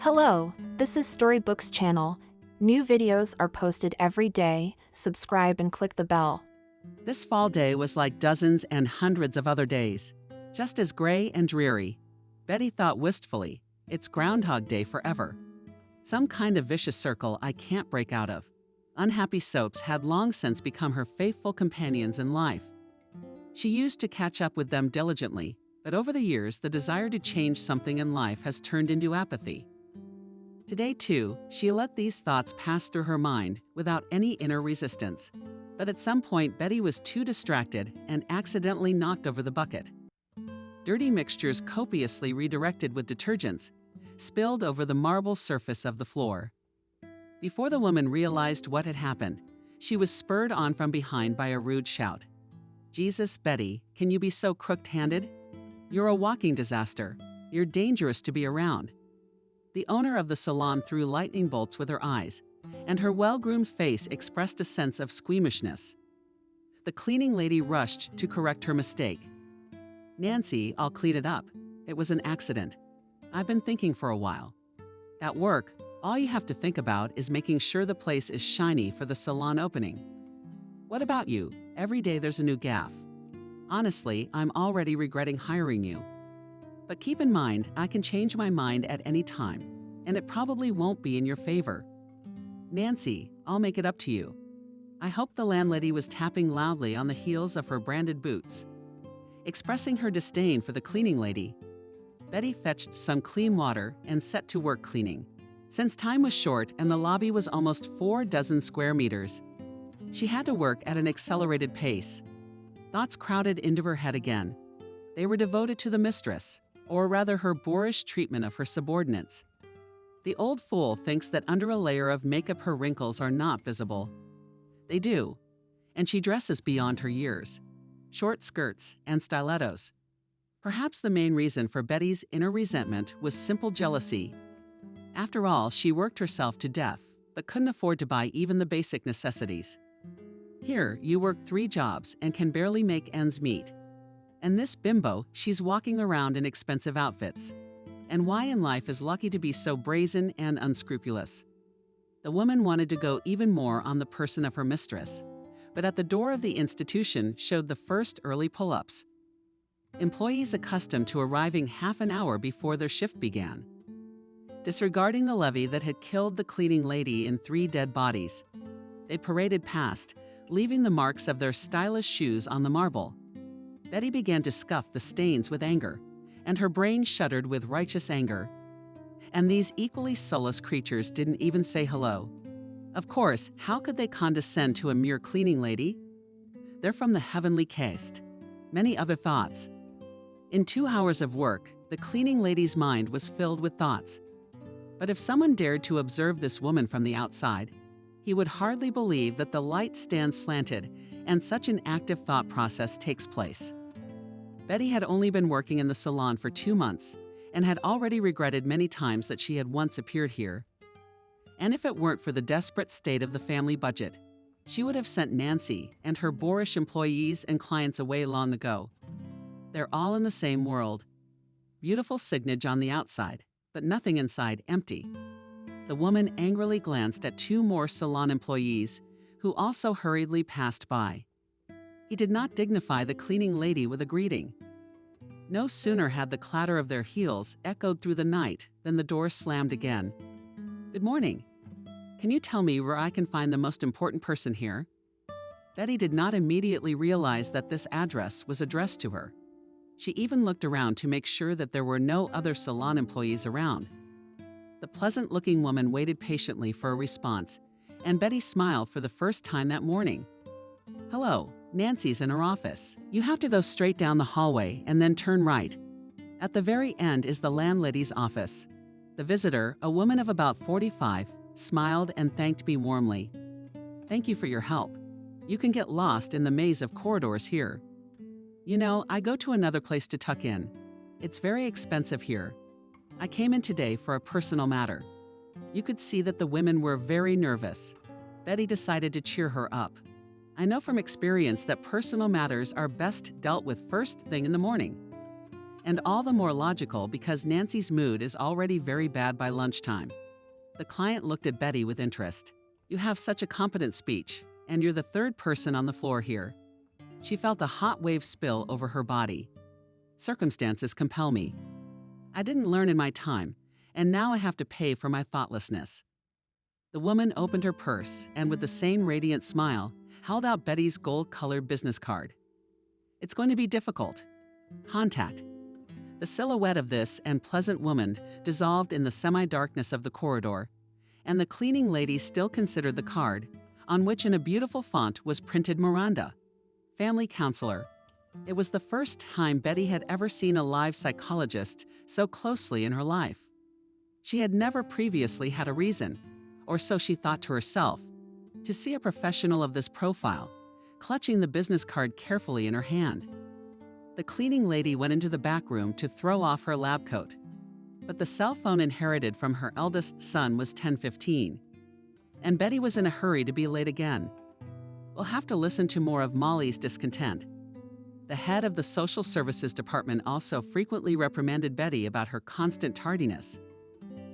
Hello, this is Storybooks channel. New videos are posted every day. Subscribe and click the bell. This fall day was like dozens and hundreds of other days. Just as gray and dreary. Betty thought wistfully, it's Groundhog Day forever. Some kind of vicious circle I can't break out of. Unhappy soaps had long since become her faithful companions in life. She used to catch up with them diligently, but over the years the desire to change something in life has turned into apathy. Today, too, she let these thoughts pass through her mind without any inner resistance. But at some point, Betty was too distracted and accidentally knocked over the bucket. Dirty mixtures copiously redirected with detergents spilled over the marble surface of the floor. Before the woman realized what had happened, she was spurred on from behind by a rude shout. "Jesus, Betty, can you be so crooked-handed? You're a walking disaster. You're dangerous to be around." The owner of the salon threw lightning bolts with her eyes, and her well-groomed face expressed a sense of squeamishness. The cleaning lady rushed to correct her mistake. "Nancy, I'll clean it up. It was an accident. I've been thinking for a while. At work, all you have to think about is making sure the place is shiny for the salon opening. What about you? Every day there's a new gaffe. Honestly, I'm already regretting hiring you. But keep in mind, I can change my mind at any time, and it probably won't be in your favor. Nancy, I'll make it up to you." I hope the landlady was tapping loudly on the heels of her branded boots. Expressing her disdain for the cleaning lady, Betty fetched some clean water and set to work cleaning. Since time was short and the lobby was almost 4 dozen square meters, she had to work at an accelerated pace. Thoughts crowded into her head again. They were devoted to the mistress, or rather her boorish treatment of her subordinates. The old fool thinks that under a layer of makeup her wrinkles are not visible. They do, and she dresses beyond her years. Short skirts and stilettos. Perhaps the main reason for Betty's inner resentment was simple jealousy. After all, she worked herself to death, but couldn't afford to buy even the basic necessities. Here, you work 3 jobs and can barely make ends meet. And this bimbo, she's walking around in expensive outfits. And why in life is lucky to be so brazen and unscrupulous? The woman wanted to go even more on the person of her mistress, but at the door of the institution showed the first early pull-ups. Employees accustomed to arriving half an hour before their shift began. Disregarding the levee that had killed the cleaning lady in 3 dead bodies, they paraded past, leaving the marks of their stylish shoes on the marble. Betty began to scuff the stains with anger, and her brain shuddered with righteous anger. And these equally soulless creatures didn't even say hello. Of course, how could they condescend to a mere cleaning lady? They're from the heavenly caste. Many other thoughts. In 2 hours of work, the cleaning lady's mind was filled with thoughts. But if someone dared to observe this woman from the outside, he would hardly believe that the light stands slanted and such an active thought process takes place. Betty had only been working in the salon for 2 months and had already regretted many times that she had once appeared here. And if it weren't for the desperate state of the family budget, she would have sent Nancy and her boorish employees and clients away long ago. They're all in the same world. Beautiful signage on the outside, but nothing inside, empty. The woman angrily glanced at 2 more salon employees who also hurriedly passed by. He did not dignify the cleaning lady with a greeting. No sooner had the clatter of their heels echoed through the night than the door slammed again. "Good morning. Can you tell me where I can find the most important person here?" Betty did not immediately realize that this address was addressed to her. She even looked around to make sure that there were no other salon employees around. The pleasant-looking woman waited patiently for a response, and Betty smiled for the first time that morning. "Hello, Nancy's in her office. You have to go straight down the hallway and then turn right. At the very end is the landlady's office." The visitor, a woman of about 45, smiled and thanked me warmly. "Thank you for your help. You can get lost in the maze of corridors here. You know, I go to another place to tuck in. It's very expensive here. I came in today for a personal matter." You could see that the women were very nervous. Betty decided to cheer her up. "I know from experience that personal matters are best dealt with first thing in the morning." And all the more logical because Nancy's mood is already very bad by lunchtime. The client looked at Betty with interest. "You have such a competent speech, and you're the third person on the floor here." She felt a hot wave spill over her body. "Circumstances compel me. I didn't learn in my time, and now I have to pay for my thoughtlessness." The woman opened her purse and, with the same radiant smile, held out Betty's gold-colored business card. "It's going to be difficult. Contact." The silhouette of this and pleasant woman dissolved in the semi-darkness of the corridor, and the cleaning lady still considered the card, on which in a beautiful font was printed Miranda, family counselor. It was the first time Betty had ever seen a live psychologist so closely in her life. She had never previously had a reason, or so she thought to herself, to see a professional of this profile, clutching the business card carefully in her hand. The cleaning lady went into the back room to throw off her lab coat, but the cell phone inherited from her eldest son was 10:15, and Betty was in a hurry to be late again. We'll have to listen to more of Molly's discontent. The head of the social services department also frequently reprimanded Betty about her constant tardiness.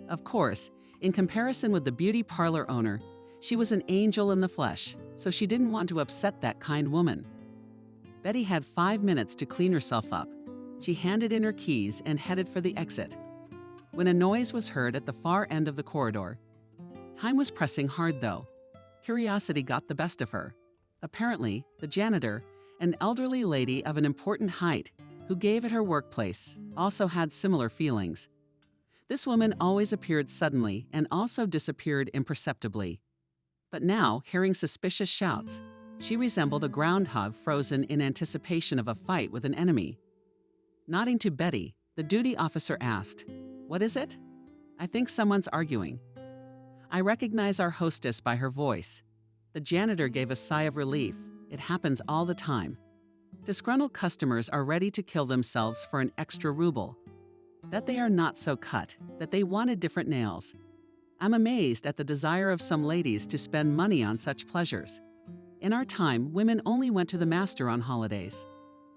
Of course, in comparison with the beauty parlor owner, she was an angel in the flesh, so she didn't want to upset that kind woman. Betty had 5 minutes to clean herself up. She handed in her keys and headed for the exit, when a noise was heard at the far end of the corridor. Time was pressing hard, though. Curiosity got the best of her. Apparently, the janitor, an elderly lady of an important height, who gave at her workplace, also had similar feelings. This woman always appeared suddenly and also disappeared imperceptibly. But now, hearing suspicious shouts, she resembled a groundhog frozen in anticipation of a fight with an enemy. Nodding to Betty, the duty officer asked, "What is it?" "I think someone's arguing." "I recognize our hostess by her voice." The janitor gave a sigh of relief. It happens all the time. Disgruntled customers are ready to kill themselves for an extra ruble. That they are not so cut, that they wanted different nails. I'm amazed at the desire of some ladies to spend money on such pleasures. In our time, women only went to the master on holidays.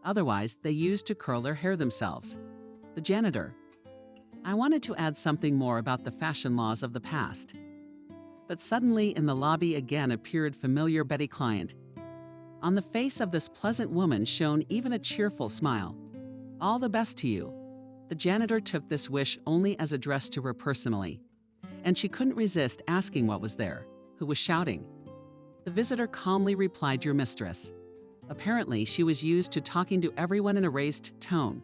Otherwise, they used to curl their hair themselves. The janitor. I wanted to add something more about the fashion laws of the past. But suddenly in the lobby again appeared familiar Betty client. On the face of this pleasant woman shone even a cheerful smile. "All the best to you." The janitor took this wish only as addressed to her personally, and she couldn't resist asking what was there, who was shouting. The visitor calmly replied, "Your mistress." Apparently, she was used to talking to everyone in a raised tone,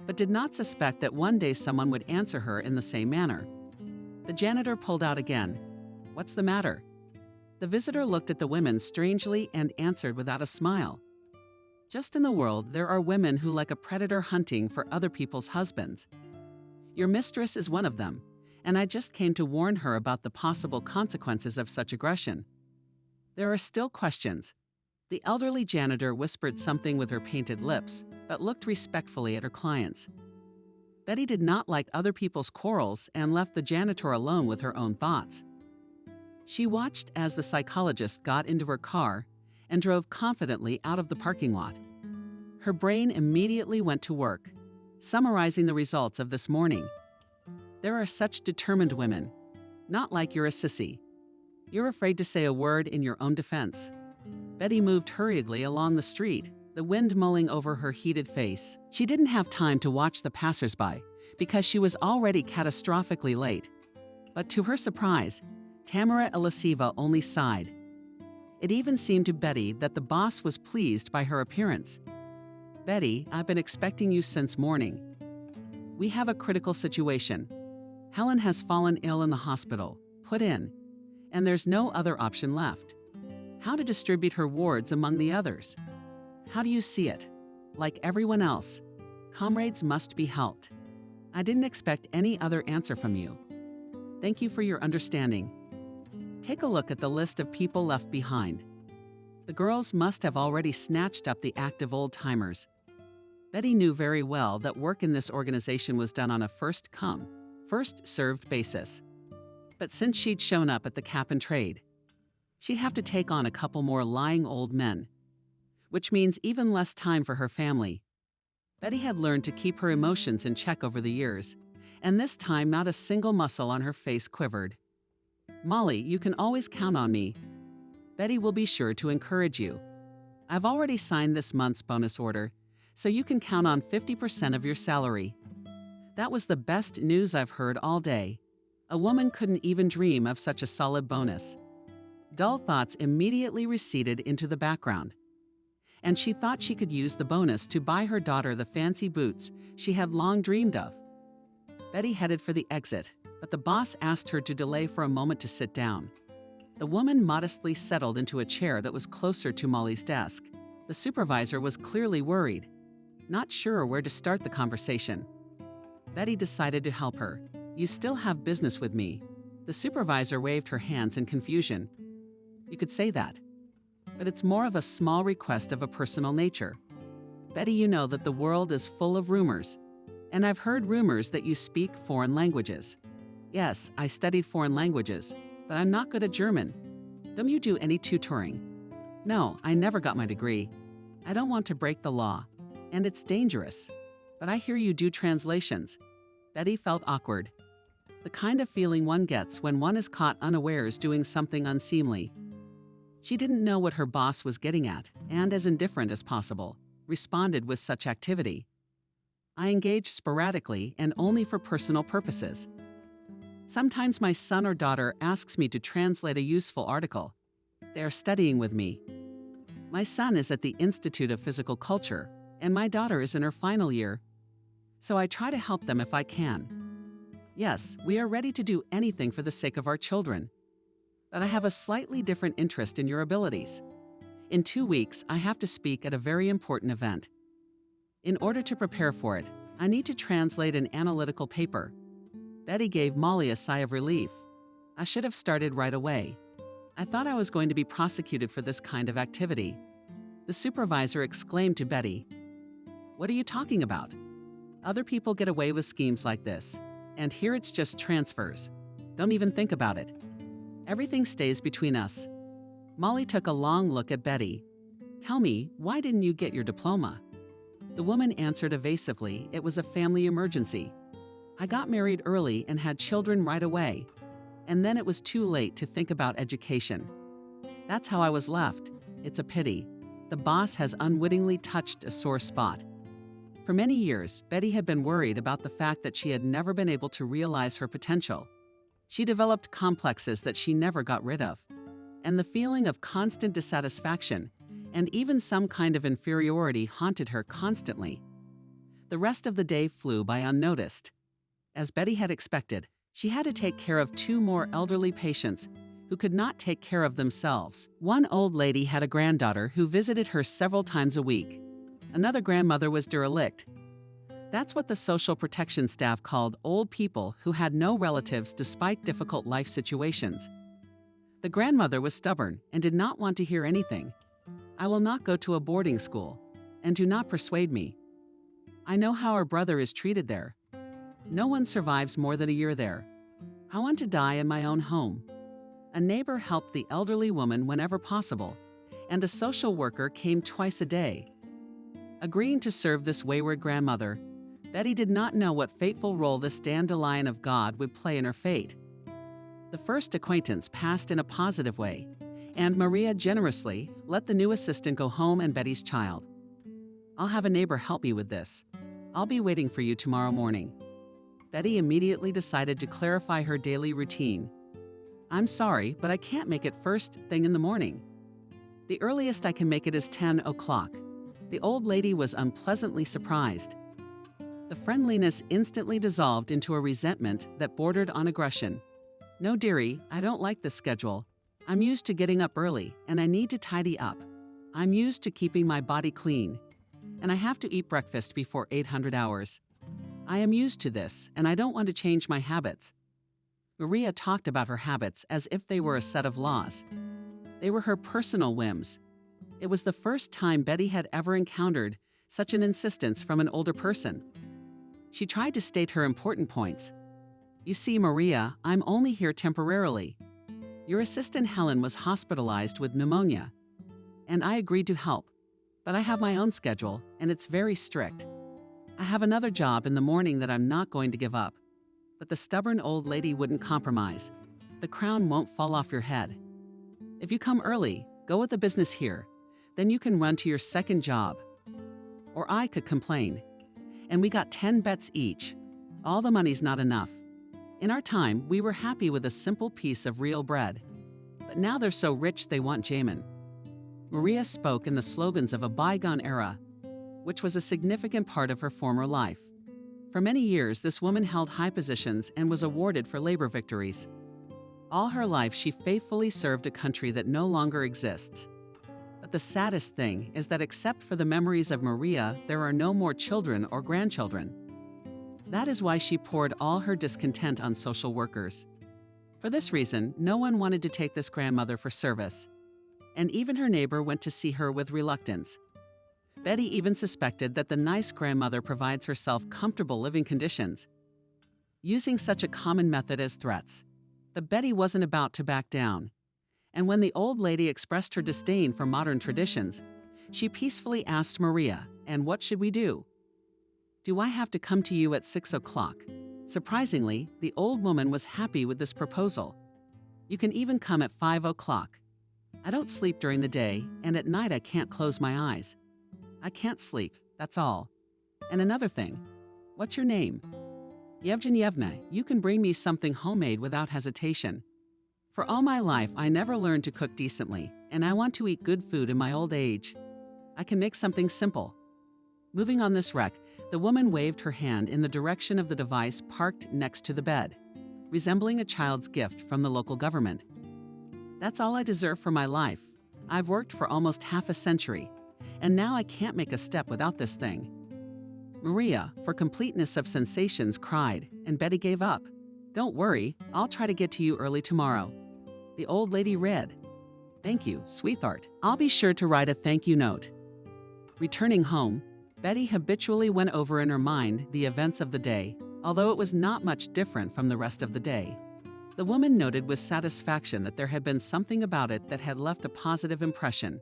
but did not suspect that one day someone would answer her in the same manner. The janitor pulled out again. "What's the matter?" The visitor looked at the women strangely and answered without a smile. "Just in the world, there are women who like a predator hunting for other people's husbands. Your mistress is one of them, and I just came to warn her about the possible consequences of such aggression." There are still questions. The elderly janitor whispered something with her painted lips, but looked respectfully at her clients. Betty did not like other people's quarrels and left the janitor alone with her own thoughts. She watched as the psychologist got into her car and drove confidently out of the parking lot. Her brain immediately went to work, summarizing the results of this morning. There are such determined women. Not like you're a sissy. You're afraid to say a word in your own defense. Betty moved hurriedly along the street, the wind mulling over her heated face. She didn't have time to watch the passersby because she was already catastrophically late. But to her surprise, Tamara Elisiva only sighed. It even seemed to Betty that the boss was pleased by her appearance. "Betty, I've been expecting you since morning. We have a critical situation. Helen has fallen ill in the hospital, put in, and there's no other option left. How to distribute her wards among the others? How do you see it? Like everyone else, comrades must be helped. I didn't expect any other answer from you. Thank you for your understanding. Take a look at the list of people left behind. The girls must have already snatched up the active old-timers." Betty knew very well that work in this organization was done on a first-come, first-served basis. But since she'd shown up at the cap and trade, she'd have to take on a couple more lying old men, which means even less time for her family. Betty had learned to keep her emotions in check over the years, and this time not a single muscle on her face quivered. "Molly, you can always count on me. Betty will be sure to encourage you. I've already signed this month's bonus order, so you can count on 50% of your salary." That was the best news I've heard all day. A woman couldn't even dream of such a solid bonus. Dull thoughts immediately receded into the background, and she thought she could use the bonus to buy her daughter the fancy boots she had long dreamed of. Betty headed for the exit, but the boss asked her to delay for a moment to sit down. The woman modestly settled into a chair that was closer to Molly's desk. The supervisor was clearly worried, not sure where to start the conversation. Betty decided to help her. "You still have business with me." The supervisor waved her hands in confusion. "You could say that, but it's more of a small request of a personal nature. Betty, you know that the world is full of rumors, and I've heard rumors that you speak foreign languages." "Yes, I studied foreign languages, but I'm not good at German." "Don't you do any tutoring?" "No, I never got my degree. I don't want to break the law, and it's dangerous. But I hear you do translations." Betty felt awkward. The kind of feeling one gets when one is caught unawares doing something unseemly. She didn't know what her boss was getting at, and as indifferent as possible, responded with such activity. "I engage sporadically and only for personal purposes. Sometimes my son or daughter asks me to translate a useful article. They are studying with me. My son is at the Institute of Physical Culture, and my daughter is in her final year, so I try to help them if I can. Yes, we are ready to do anything for the sake of our children. But I have a slightly different interest in your abilities. In 2 weeks, I have to speak at a very important event. In order to prepare for it, I need to translate an analytical paper." Betty gave Molly a sigh of relief. "I should have started right away. I thought I was going to be prosecuted for this kind of activity." The supervisor exclaimed to Betty, "What are you talking about? Other people get away with schemes like this, and here it's just transfers. Don't even think about it. Everything stays between us." Molly took a long look at Betty. "Tell me, why didn't you get your diploma?" The woman answered evasively, "It was a family emergency. I got married early and had children right away, and then it was too late to think about education. That's how I was left. It's a pity." The boss has unwittingly touched a sore spot. For many years, Betty had been worried about the fact that she had never been able to realize her potential. She developed complexes that she never got rid of, and the feeling of constant dissatisfaction and even some kind of inferiority haunted her constantly. The rest of the day flew by unnoticed. As Betty had expected, she had to take care of 2 more elderly patients who could not take care of themselves. One old lady had a granddaughter who visited her several times a week. Another grandmother was derelict. That's what the social protection staff called old people who had no relatives despite difficult life situations. The grandmother was stubborn and did not want to hear anything. "I will not go to a boarding school, and do not persuade me. I know how our brother is treated there. No one survives more than a year there. I want to die in my own home." A neighbor helped the elderly woman whenever possible, and a social worker came twice a day. Agreeing to serve this wayward grandmother, Betty did not know what fateful role this dandelion of God would play in her fate. The first acquaintance passed in a positive way, and Maria generously let the new assistant go home and Betty's child. "I'll have a neighbor help me with this. I'll be waiting for you tomorrow morning." Betty immediately decided to clarify her daily routine. "I'm sorry, but I can't make it first thing in the morning. The earliest I can make it is 10 o'clock. The old lady was unpleasantly surprised. The friendliness instantly dissolved into a resentment that bordered on aggression. "No, dearie, I don't like this schedule. I'm used to getting up early, and I need to tidy up. I'm used to keeping my body clean, and I have to eat breakfast before 800 hours. I am used to this, and I don't want to change my habits." Maria talked about her habits as if they were a set of laws. They were her personal whims. It was the first time Betty had ever encountered such an insistence from an older person. She tried to state her important points. "You see, Maria, I'm only here temporarily. Your assistant Helen was hospitalized with pneumonia, and I agreed to help, but I have my own schedule, and it's very strict. I have another job in the morning that I'm not going to give up. But the stubborn old lady wouldn't compromise. The crown won't fall off your head. If you come early, go with the business here. Then you can run to your second job. Or I could complain. And we got 10 bets each. All the money's not enough. In our time, we were happy with a simple piece of real bread. But now they're so rich they want Jamin. Maria spoke in the slogans of a bygone era, which was a significant part of her former life. For many years, this woman held high positions and was awarded for labor victories. All her life, she faithfully served a country that no longer exists. But the saddest thing is that except for the memories of Maria, there are no more children or grandchildren. That is why she poured all her discontent on social workers. For this reason, no one wanted to take this grandmother for service. And even her neighbor went to see her with reluctance. Betty even suspected that the nice grandmother provides herself comfortable living conditions. Using such a common method as threats, but Betty wasn't about to back down. And when the old lady expressed her disdain for modern traditions, she peacefully asked Maria, "And what should we do?" "Do I have to come to you at 6 o'clock?" Surprisingly, the old woman was happy with this proposal. "You can even come at 5 o'clock. I don't sleep during the day, and at night I can't close my eyes. I can't sleep, that's all. And another thing, what's your name?" "Yevgenyevna, you can bring me something homemade without hesitation. For all my life, I never learned to cook decently, and I want to eat good food in my old age. I can make something simple." Moving on this wreck, the woman waved her hand in the direction of the device parked next to the bed, resembling a child's gift from the local government. "That's all I deserve for my life. I've worked for almost half a century, and now I can't make a step without this thing." Maria, for completeness of sensations, cried, and Betty gave up. "Don't worry, I'll try to get to you early tomorrow." The old lady read, "Thank you, sweetheart. I'll be sure to write a thank you note." Returning home, Betty habitually went over in her mind the events of the day, although it was not much different from the rest of the day. The woman noted with satisfaction that there had been something about it that had left a positive impression.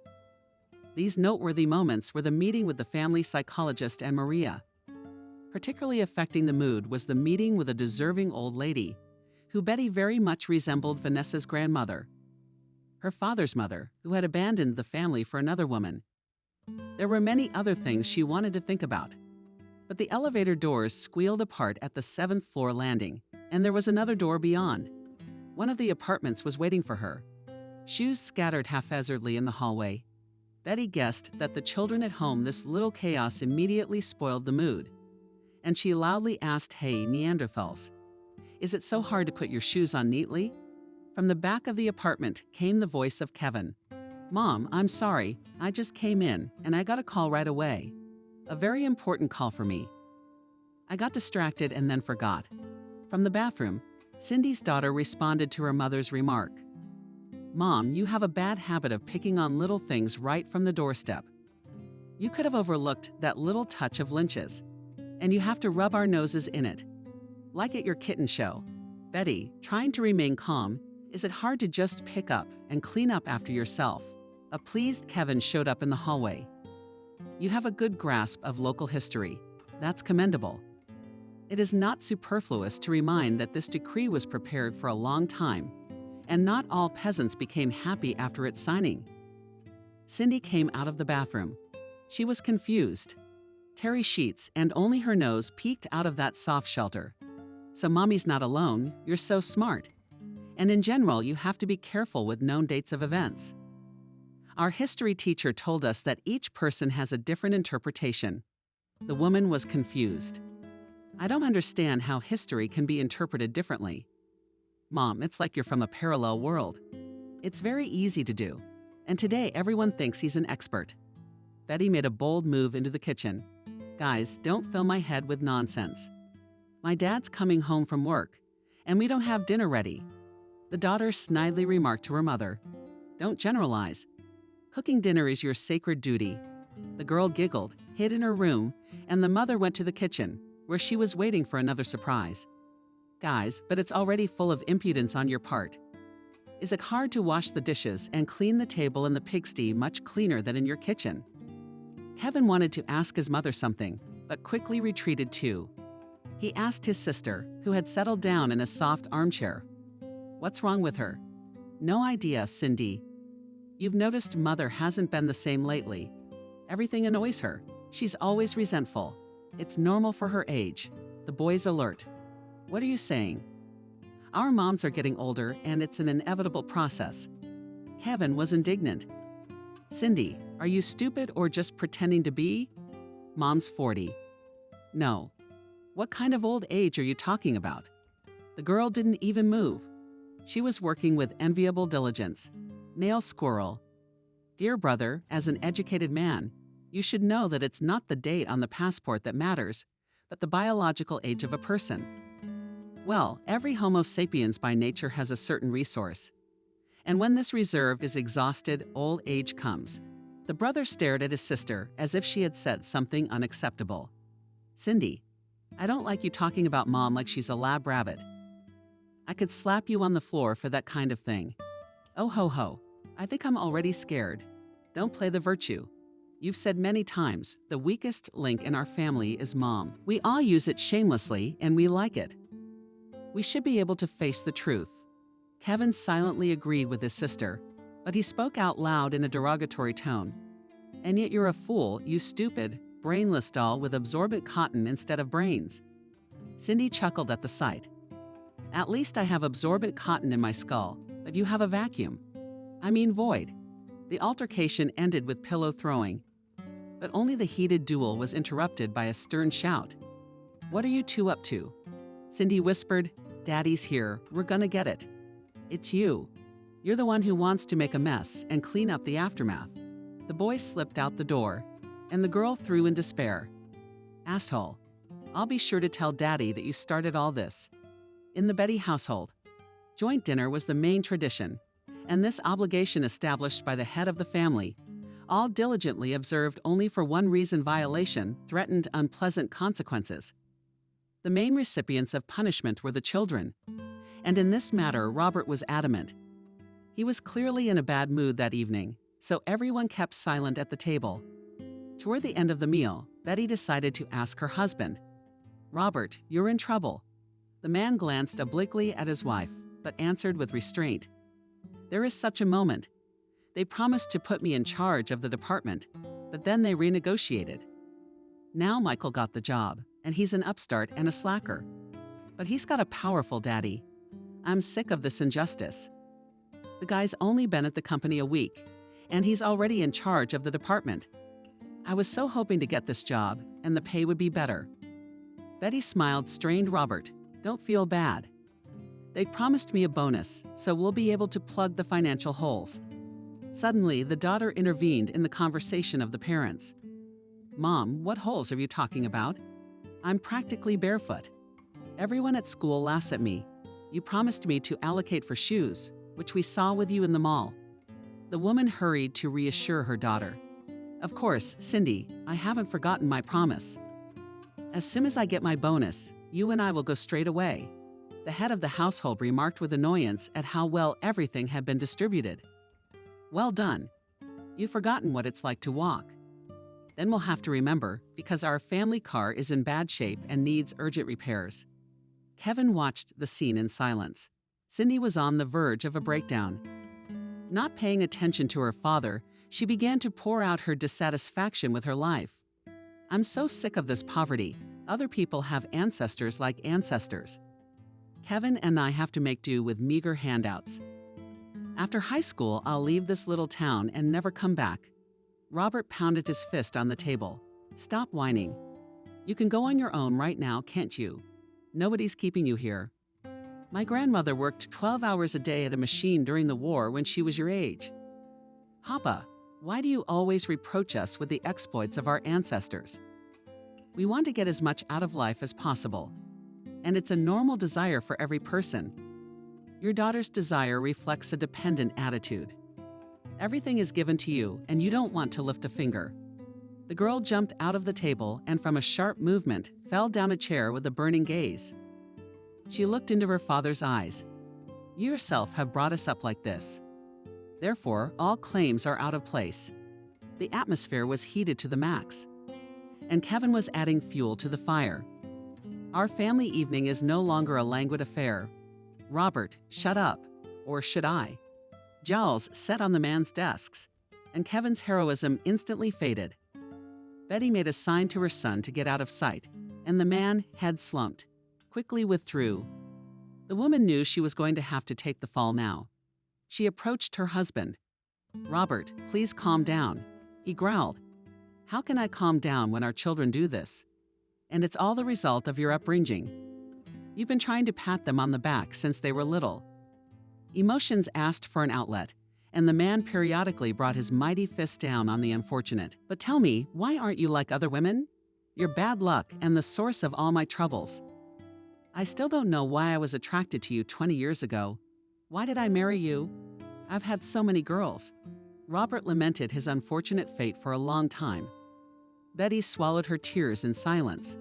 These noteworthy moments were the meeting with the family psychologist and Maria. Particularly affecting the mood was the meeting with a deserving old lady, who Betty very much resembled Vanessa's grandmother, her father's mother, who had abandoned the family for another woman. There were many other things she wanted to think about. But the elevator doors squealed apart at the 7th floor landing, and there was another door beyond. One of the apartments was waiting for her. Shoes scattered haphazardly in the hallway. Betty guessed that the children at home, this little chaos immediately spoiled the mood. And she loudly asked, "Hey, Neanderthals, is it so hard to put your shoes on neatly?" From the back of the apartment came the voice of Kevin. "Mom, I'm sorry. I just came in, and I got a call right away. A very important call for me. I got distracted and then forgot." From the bathroom, Cindy's daughter responded to her mother's remark. "Mom, you have a bad habit of picking on little things right from the doorstep. You could have overlooked that little touch of Lynch's, and you have to rub our noses in it. Like at your kitten show." Betty, trying to remain calm, "Is it hard to just pick up and clean up after yourself?" A pleased Kevin showed up in the hallway. "You have a good grasp of local history. That's commendable. It is not superfluous to remind that this decree was prepared for a long time, and not all peasants became happy after its signing." Cindy came out of the bathroom. She was confused. Terry Sheets and only her nose peeked out of that soft shelter. "So mommy's not alone, you're so smart. And in general, you have to be careful with known dates of events. Our history teacher told us that each person has a different interpretation." The woman was confused. "I don't understand how history can be interpreted differently." "Mom, it's like you're from a parallel world. It's very easy to do. And today everyone thinks he's an expert." Betty made a bold move into the kitchen. "Guys, don't fill my head with nonsense. My dad's coming home from work, and we don't have dinner ready." The daughter snidely remarked to her mother, "Don't generalize. Cooking dinner is your sacred duty." The girl giggled, hid in her room, and the mother went to the kitchen, where she was waiting for another surprise. "Guys, but it's already full of impudence on your part. Is it hard to wash the dishes and clean the table in the pigsty much cleaner than in your kitchen?" Kevin wanted to ask his mother something, but quickly retreated too. He asked his sister, who had settled down in a soft armchair. "What's wrong with her?" "No idea, Cindy. You've noticed Mother hasn't been the same lately. Everything annoys her. She's always resentful. It's normal for her age." The boy's alert. "What are you saying?" "Our moms are getting older, and it's an inevitable process." Kevin was indignant. "Cindy, are you stupid or just pretending to be?" "Mom's 40. "No." "What kind of old age are you talking about?" The girl didn't even move. She was working with enviable diligence. Nail squirrel. "Dear brother, as an educated man, you should know that it's not the date on the passport that matters, but the biological age of a person. Well, every Homo sapiens by nature has a certain resource. And when this reserve is exhausted, old age comes." The brother stared at his sister as if she had said something unacceptable. "Cindy, I don't like you talking about Mom like she's a lab rabbit. I could slap you on the floor for that kind of thing." "Oh ho ho, I think I'm already scared. Don't play the virtue. You've said many times, the weakest link in our family is Mom. We all use it shamelessly and we like it. We should be able to face the truth." Kevin silently agreed with his sister, but he spoke out loud in a derogatory tone. "And yet you're a fool, you stupid, brainless doll with absorbent cotton instead of brains." Cindy chuckled at the sight. "At least I have absorbent cotton in my skull, but you have a vacuum. I mean void." The altercation ended with pillow throwing, but only the heated duel was interrupted by a stern shout. "What are you two up to?" Cindy whispered, "Daddy's here, we're gonna get it." "It's you. You're the one who wants to make a mess and clean up the aftermath." The boy slipped out the door, and the girl threw in despair. "Asshole. I'll be sure to tell Daddy that you started all this." In the Betty household, joint dinner was the main tradition, and this obligation established by the head of the family, all diligently observed only for one reason: violation threatened unpleasant consequences. The main recipients of punishment were the children, and in this matter Robert was adamant. He was clearly in a bad mood that evening, so everyone kept silent at the table. Toward the end of the meal, Betty decided to ask her husband, "Robert, you're in trouble." The man glanced obliquely at his wife, but answered with restraint, "There is such a moment. They promised to put me in charge of the department, but then they renegotiated. Now Michael got the job, and he's an upstart and a slacker. But he's got a powerful daddy. I'm sick of this injustice. The guy's only been at the company a week, and he's already in charge of the department. I was so hoping to get this job, and the pay would be better." Betty smiled, strained Robert. "Don't feel bad. They promised me a bonus, so we'll be able to plug the financial holes." Suddenly, the daughter intervened in the conversation of the parents. "Mom, what holes are you talking about? I'm practically barefoot. Everyone at school laughs at me. You promised me to allocate for shoes, which we saw with you in the mall." The woman hurried to reassure her daughter. "Of course, Cindy, I haven't forgotten my promise. As soon as I get my bonus, you and I will go straight away." The head of the household remarked with annoyance at how well everything had been distributed. "Well done. You've forgotten what it's like to walk. Then we'll have to remember, because our family car is in bad shape and needs urgent repairs." Kevin watched the scene in silence. Cindy was on the verge of a breakdown. Not paying attention to her father, she began to pour out her dissatisfaction with her life. "I'm so sick of this poverty. Other people have ancestors like ancestors. Kevin and I have to make do with meager handouts. After high school, I'll leave this little town and never come back." Robert pounded his fist on the table. "Stop whining. You can go on your own right now, can't you? Nobody's keeping you here. My grandmother worked 12 hours a day at a machine during the war when she was your age. Papa, why do you always reproach us with the exploits of our ancestors? We want to get as much out of life as possible, and it's a normal desire for every person. Your daughter's desire reflects a dependent attitude. Everything is given to you, and you don't want to lift a finger." The girl jumped out of the table and from a sharp movement fell down a chair with a burning gaze. She looked into her father's eyes. "You yourself have brought us up like this. Therefore, all claims are out of place." The atmosphere was heated to the max. and Kevin was adding fuel to the fire. Our family evening is no longer a languid affair. Robert, shut up. Or should I? Jowls sat on the man's desks, and Kevin's heroism instantly faded. Betty made a sign to her son to get out of sight, and the man, head slumped, quickly withdrew. The woman knew she was going to have to take the fall now. She approached her husband. "Robert, please calm down," he growled. "How can I calm down when our children do this? And it's all the result of your upbringing. You've been trying to pat them on the back since they were little." Emotions asked for an outlet, and the man periodically brought his mighty fist down on the unfortunate. "But tell me, why aren't you like other women? You're bad luck and the source of all my troubles. I still don't know why I was attracted to you 20 years ago. Why did I marry you? I've had so many girls." Robert lamented his unfortunate fate for a long time. Betty swallowed her tears in silence.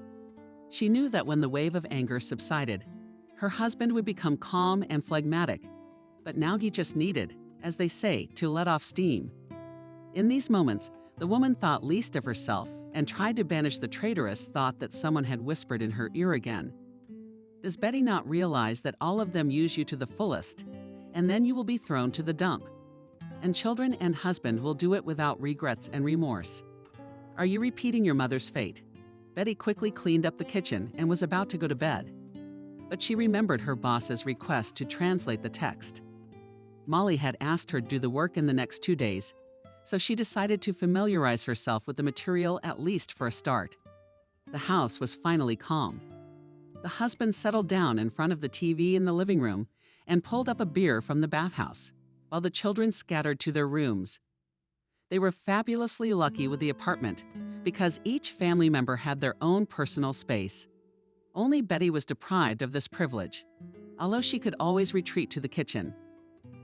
She knew that when the wave of anger subsided, her husband would become calm and phlegmatic, but now he just needed, as they say, to let off steam. In these moments, the woman thought least of herself and tried to banish the traitorous thought that someone had whispered in her ear again. Does Betty not realize that all of them use you to the fullest, and then you will be thrown to the dump? And children and husband will do it without regrets and remorse. Are you repeating your mother's fate? Betty quickly cleaned up the kitchen and was about to go to bed. But she remembered her boss's request to translate the text. Molly had asked her to do the work in the next 2 days, so she decided to familiarize herself with the material at least for a start. The house was finally calm. The husband settled down in front of the TV in the living room and pulled up a beer from the bathhouse, while the children scattered to their rooms. They were fabulously lucky with the apartment because each family member had their own personal space. Only Betty was deprived of this privilege, although she could always retreat to the kitchen.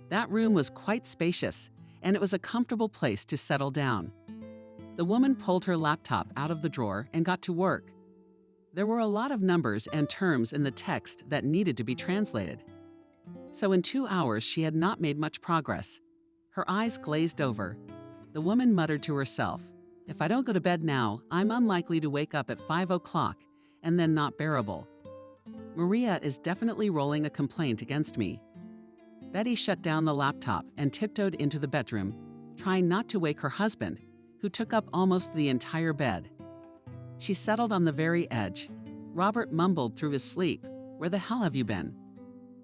That room was quite spacious, and it was a comfortable place to settle down. The woman pulled her laptop out of the drawer and got to work. There were a lot of numbers and terms in the text that needed to be translated. So in 2 hours, she had not made much progress. Her eyes glazed over. The woman muttered to herself, "If I don't go to bed now, I'm unlikely to wake up at 5 o'clock and then not bearable. Maria is definitely rolling a complaint against me." Betty shut down the laptop and tiptoed into the bedroom, trying not to wake her husband, who took up almost the entire bed. She settled on the very edge. Robert mumbled through his sleep, "Where the hell have you been?"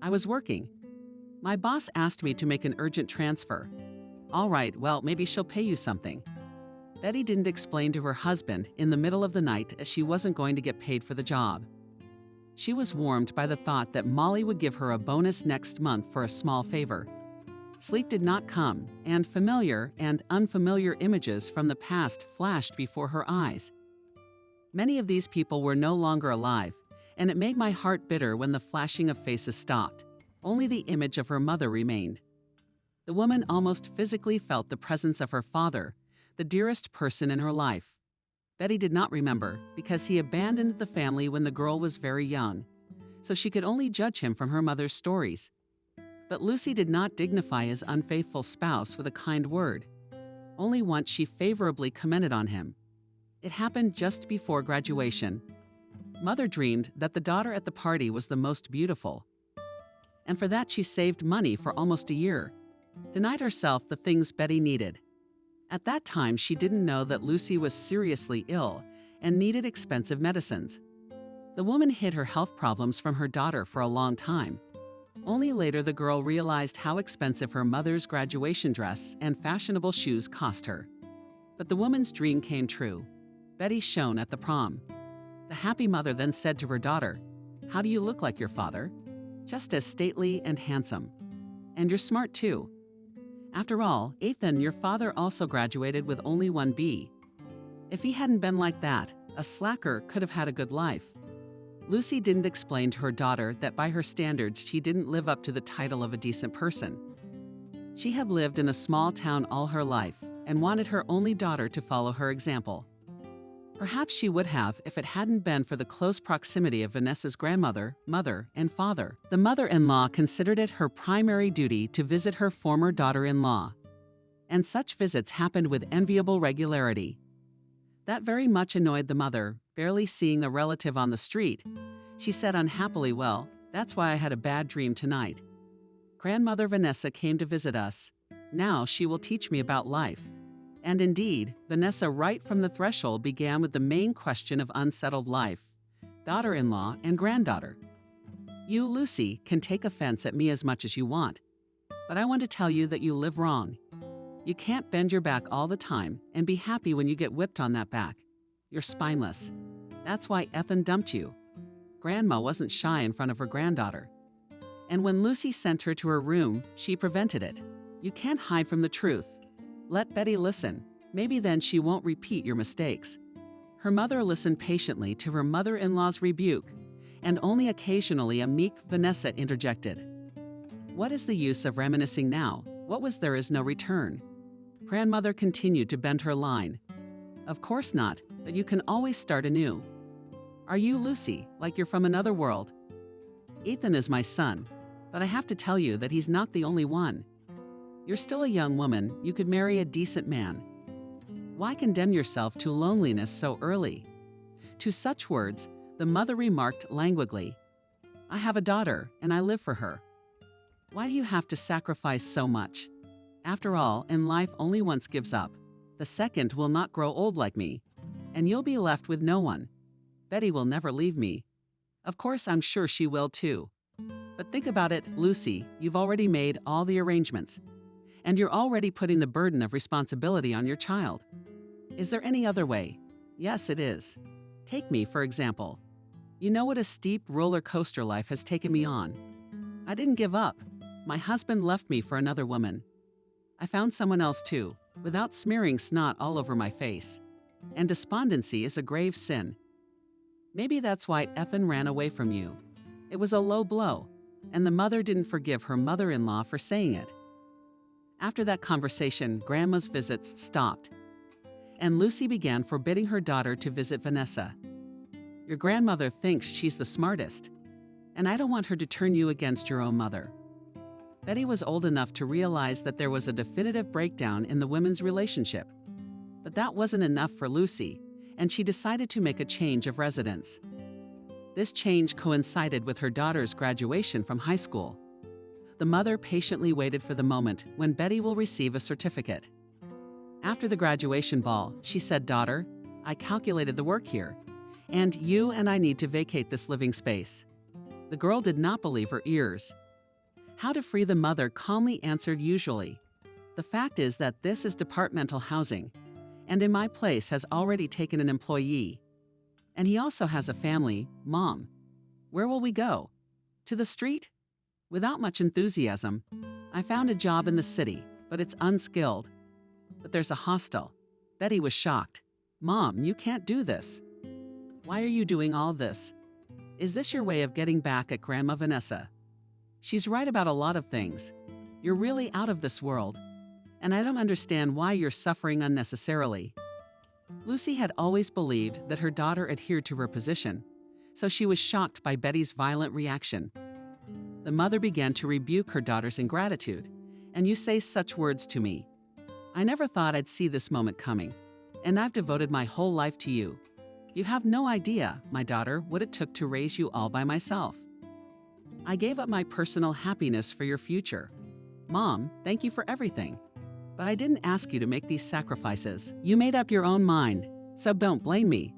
"I was working. My boss asked me to make an urgent transfer." "All right, well, maybe she'll pay you something." Betty didn't explain to her husband in the middle of the night as she wasn't going to get paid for the job. She was warmed by the thought that Molly would give her a bonus next month for a small favor. Sleep did not come, and familiar and unfamiliar images from the past flashed before her eyes. Many of these people were no longer alive, and it made my heart bitter when the flashing of faces stopped. Only the image of her mother remained. The woman almost physically felt the presence of her father, the dearest person in her life. Betty did not remember because he abandoned the family when the girl was very young, so she could only judge him from her mother's stories. But Lucy did not dignify his unfaithful spouse with a kind word. Only once she favorably commented on him. It happened just before graduation. Mother dreamed that the daughter at the party was the most beautiful. And for that she saved money for almost a year, denied herself the things Betty needed. At that time, she didn't know that Lucy was seriously ill and needed expensive medicines. The woman hid her health problems from her daughter for a long time. Only later the girl realized how expensive her mother's graduation dress and fashionable shoes cost her. But the woman's dream came true. Betty shone at the prom. The happy mother then said to her daughter, "How do you look like your father? Just as stately and handsome. And you're smart too. After all, Ethan, your father also graduated with only 1 B. If he hadn't been like that, a slacker could have had a good life." Lucy didn't explain to her daughter that by her standards she didn't live up to the title of a decent person. She had lived in a small town all her life and wanted her only daughter to follow her example. Perhaps she would have if it hadn't been for the close proximity of Vanessa's grandmother, mother, and father. The mother-in-law considered it her primary duty to visit her former daughter-in-law, and such visits happened with enviable regularity. That very much annoyed the mother, barely seeing the relative on the street. She said unhappily, "Well, that's why I had a bad dream tonight." Grandmother Vanessa came to visit us. Now she will teach me about life. And indeed, Vanessa right from the threshold began with the main question of unsettled life, daughter-in-law and granddaughter. You, Lucy, can take offense at me as much as you want, but I want to tell you that you live wrong. You can't bend your back all the time and be happy when you get whipped on that back. You're spineless. That's why Ethan dumped you. Grandma wasn't shy in front of her granddaughter. And when Lucy sent her to her room, she prevented it. You can't hide from the truth. Let Betty listen. Maybe then she won't repeat your mistakes. Her mother listened patiently to her mother-in-law's rebuke, and only occasionally a meek Vanessa interjected. What is the use of reminiscing now? What was there is no return. Grandmother continued to bend her line. Of course not, but you can always start anew. Are you Lucy, like you're from another world? Ethan is my son, but I have to tell you that he's not the only one. You're still a young woman, you could marry a decent man. Why condemn yourself to loneliness so early? To such words, the mother remarked languidly, I have a daughter, and I live for her. Why do you have to sacrifice so much? After all, in life only once gives up. The second will not grow old like me, and you'll be left with no one. Betty will never leave me. Of course, I'm sure she will too. But think about it, Lucy, you've already made all the arrangements. And you're already putting the burden of responsibility on your child. Is there any other way? Yes, it is. Take me, for example. You know what a steep roller coaster life has taken me on. I didn't give up. My husband left me for another woman. I found someone else too, without smearing snot all over my face. And despondency is a grave sin. Maybe that's why Ethan ran away from you. It was a low blow, and the mother didn't forgive her mother-in-law for saying it. After that conversation, Grandma's visits stopped, and Lucy began forbidding her daughter to visit Vanessa. Your grandmother thinks she's the smartest, and I don't want her to turn you against your own mother. Betty was old enough to realize that there was a definitive breakdown in the women's relationship. But that wasn't enough for Lucy, and she decided to make a change of residence. This change coincided with her daughter's graduation from high school. The mother patiently waited for the moment when Betty will receive a certificate. After the graduation ball, she said, Daughter, I calculated the work here, and you and I need to vacate this living space. The girl did not believe her ears. How to free the mother calmly answered usually. The fact is that this is departmental housing, and in my place has already taken an employee. And he also has a family, Mom. Where will we go? To the street? Without much enthusiasm, I found a job in the city, but it's unskilled. But there's a hostel. Betty was shocked. Mom, you can't do this. Why are you doing all this? Is this your way of getting back at Grandma Vanessa? She's right about a lot of things. You're really out of this world, and I don't understand why you're suffering unnecessarily. Lucy had always believed that her daughter adhered to her position, so she was shocked by Betty's violent reaction. The mother began to rebuke her daughter's ingratitude. And you say such words to me. I never thought I'd see this moment coming, and I've devoted my whole life to you. You have no idea, my daughter, what it took to raise you all by myself. I gave up my personal happiness for your future. Mom, thank you for everything. But I didn't ask you to make these sacrifices. You made up your own mind, so don't blame me.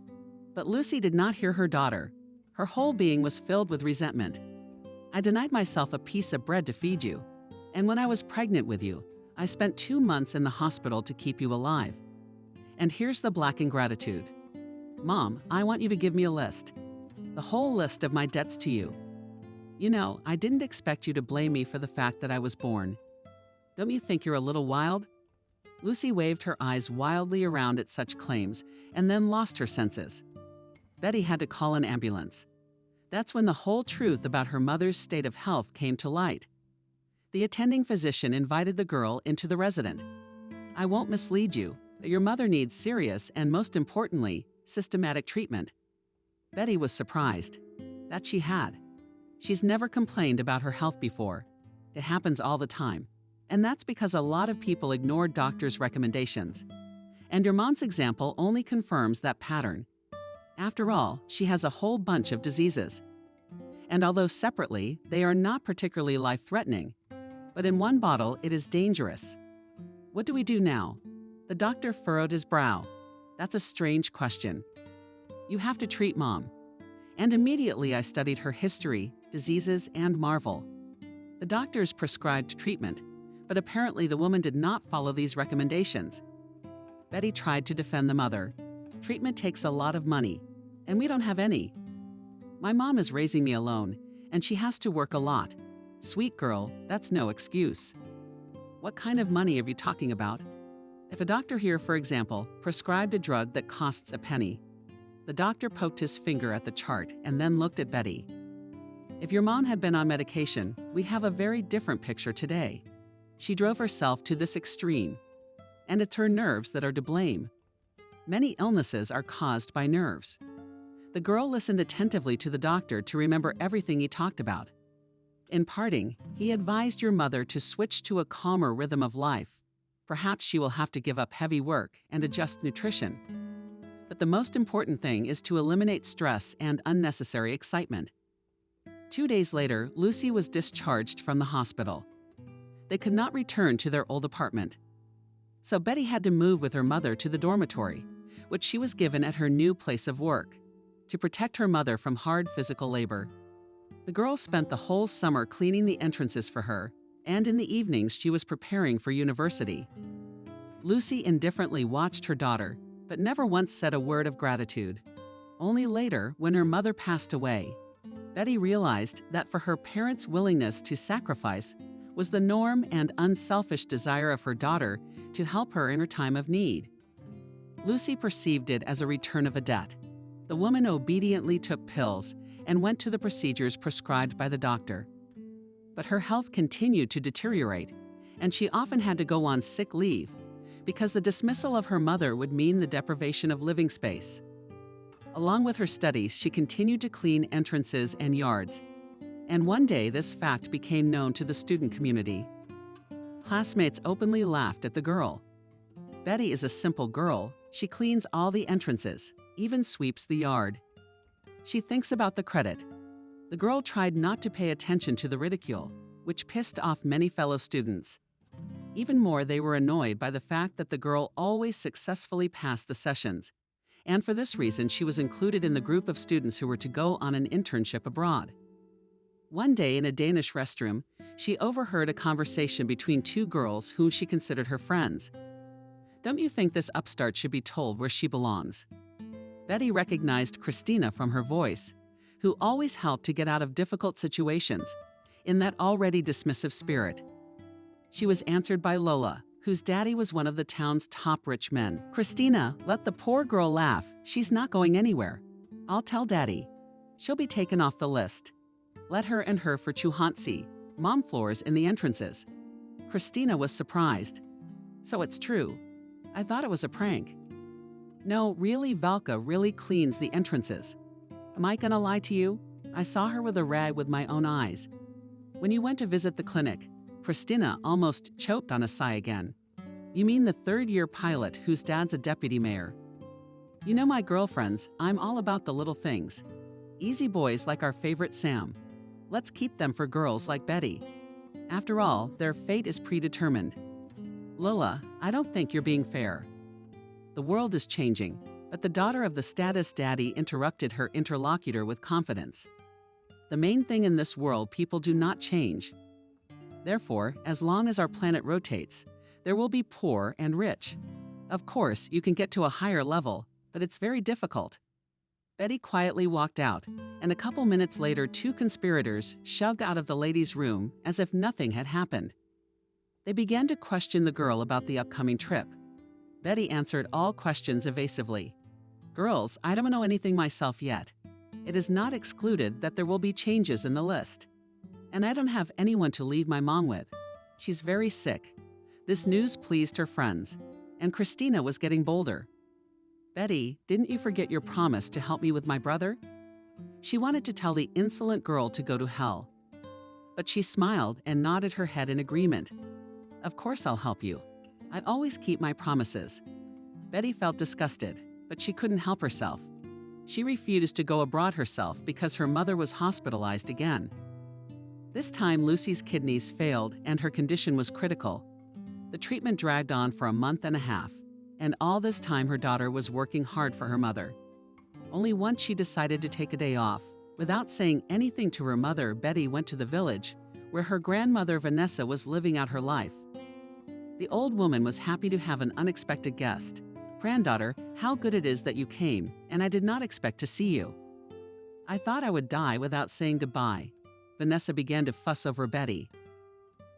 But Lucy did not hear her daughter. Her whole being was filled with resentment. I denied myself a piece of bread to feed you. And when I was pregnant with you, I spent 2 months in the hospital to keep you alive. And here's the black ingratitude. Mom, I want you to give me a list. The whole list of my debts to you. You know, I didn't expect you to blame me for the fact that I was born. Don't you think you're a little wild? Lucy waved her eyes wildly around at such claims and then lost her senses. Betty had to call an ambulance. That's when the whole truth about her mother's state of health came to light. The attending physician invited the girl into the residence. I won't mislead you, but your mother needs serious and, most importantly, systematic treatment. Betty was surprised. That she had. She's never complained about her health before. It happens all the time. And that's because a lot of people ignore doctors' recommendations. And your mom's example only confirms that pattern. After all, she has a whole bunch of diseases. And although separately, they are not particularly life-threatening, but in one bottle, it is dangerous. What do we do now? The doctor furrowed his brow. That's a strange question. You have to treat Mom. And immediately I studied her history, diseases, and marvel. The doctors prescribed treatment, but apparently the woman did not follow these recommendations. Betty tried to defend the mother. Treatment takes a lot of money, and we don't have any. My mom is raising me alone, and she has to work a lot. Sweet girl, that's no excuse. What kind of money are you talking about? If a doctor here, for example, prescribed a drug that costs a penny, the doctor poked his finger at the chart and then looked at Betty. If your mom had been on medication, we'd have a very different picture today. She drove herself to this extreme, and it's her nerves that are to blame. Many illnesses are caused by nerves. The girl listened attentively to the doctor to remember everything he talked about. In parting, he advised your mother to switch to a calmer rhythm of life. Perhaps she will have to give up heavy work and adjust nutrition. But the most important thing is to eliminate stress and unnecessary excitement. 2 days later, Lucy was discharged from the hospital. They could not return to their old apartment. So Betty had to move with her mother to the dormitory, which she was given at her new place of work, to protect her mother from hard physical labor. The girl spent the whole summer cleaning the entrances for her, and in the evenings she was preparing for university. Lucy indifferently watched her daughter, but never once said a word of gratitude. Only later, when her mother passed away, Betty realized that for her parents' willingness to sacrifice was the norm and unselfish desire of her daughter to help her in her time of need. Lucy perceived it as a return of a debt. The woman obediently took pills and went to the procedures prescribed by the doctor. But her health continued to deteriorate, and she often had to go on sick leave because the dismissal of her mother would mean the deprivation of living space. Along with her studies, she continued to clean entrances and yards, and one day this fact became known to the student community. Classmates openly laughed at the girl. Betty is a simple girl. She cleans all the entrances, even sweeps the yard. She thinks about the credit. The girl tried not to pay attention to the ridicule, which pissed off many fellow students. Even more, they were annoyed by the fact that the girl always successfully passed the sessions, and for this reason she was included in the group of students who were to go on an internship abroad. One day in a Danish restroom, she overheard a conversation between two girls whom she considered her friends. Don't you think this upstart should be told where she belongs? Betty recognized Christina from her voice, who always helped to get out of difficult situations, in that already dismissive spirit. She was answered by Lola, whose daddy was one of the town's top rich men. Christina, let the poor girl laugh. She's not going anywhere. I'll tell Daddy. She'll be taken off the list. Let her and her for Chuhansi, mom floors in the entrances. Christina was surprised. So it's true. I thought it was a prank. No, really, Valka really cleans the entrances. Am I gonna lie to you? I saw her with a rag with my own eyes. When you went to visit the clinic, Christina almost choked on a sigh again. You mean the third-year pilot whose dad's a deputy mayor? You know my girlfriends, I'm all about the little things. Easy boys like our favorite Sam. Let's keep them for girls like Betty. After all, their fate is predetermined. Lola, I don't think you're being fair. The world is changing, but the daughter of the status daddy interrupted her interlocutor with confidence. The main thing in this world, people do not change. Therefore, as long as our planet rotates, there will be poor and rich. Of course, you can get to a higher level, but it's very difficult. Betty quietly walked out, and a couple minutes later, two conspirators shoved out of the ladies' room as if nothing had happened. They began to question the girl about the upcoming trip. Betty answered all questions evasively. Girls, I don't know anything myself yet. It is not excluded that there will be changes in the list. And I don't have anyone to leave my mom with. She's very sick. This news pleased her friends, and Christina was getting bolder. Betty, didn't you forget your promise to help me with my brother? She wanted to tell the insolent girl to go to hell. But she smiled and nodded her head in agreement. Of course I'll help you. I always keep my promises. Betty felt disgusted, but she couldn't help herself. She refused to go abroad herself because her mother was hospitalized again. This time, Lucy's kidneys failed and her condition was critical. The treatment dragged on for a month and a half, and all this time her daughter was working hard for her mother. Only once she decided to take a day off. Without saying anything to her mother, Betty went to the village, where her grandmother Vanessa was living out her life. The old woman was happy to have an unexpected guest. "Granddaughter, how good it is that you came, and I did not expect to see you. I thought I would die without saying goodbye." Vanessa began to fuss over Betty.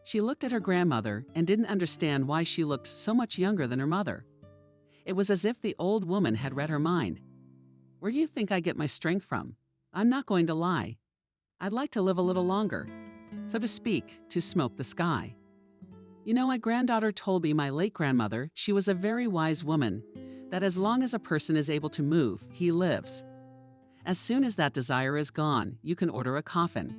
She looked at her grandmother and didn't understand why she looked so much younger than her mother. It was as if the old woman had read her mind. "Where do you think I get my strength from? I'm not going to lie. I'd like to live a little longer. So to speak, to smoke the sky. You know, my granddaughter told me, my late grandmother, she was a very wise woman, that as long as a person is able to move, he lives. As soon as that desire is gone, you can order a coffin."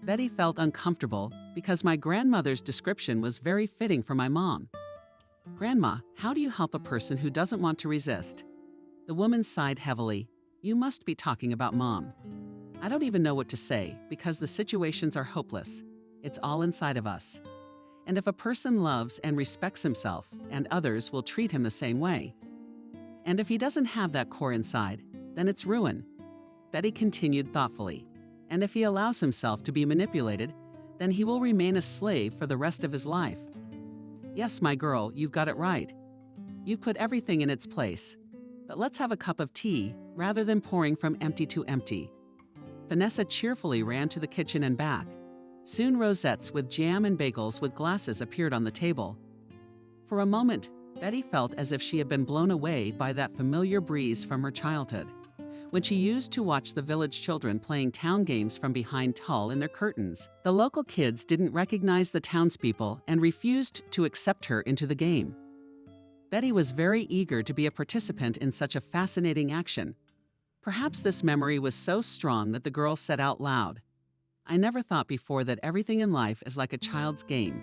Betty felt uncomfortable because my grandmother's description was very fitting for my mom. "Grandma, how do you help a person who doesn't want to resist?" The woman sighed heavily. "You must be talking about Mom. I don't even know what to say because the situations are hopeless. It's all inside of us. And if a person loves and respects himself, and others will treat him the same way. And if he doesn't have that core inside, then it's ruin." Betty continued thoughtfully. "And if he allows himself to be manipulated, then he will remain a slave for the rest of his life." "Yes, my girl, you've got it right. You've put everything in its place. But let's have a cup of tea rather than pouring from empty to empty." Vanessa cheerfully ran to the kitchen and back. Soon rosettes with jam and bagels with glasses appeared on the table. For a moment, Betty felt as if she had been blown away by that familiar breeze from her childhood, when she used to watch the village children playing town games from behind tulle in their curtains. The local kids didn't recognize the townspeople and refused to accept her into the game. Betty was very eager to be a participant in such a fascinating action. Perhaps this memory was so strong that the girl said out loud, "I never thought before that everything in life is like a child's game.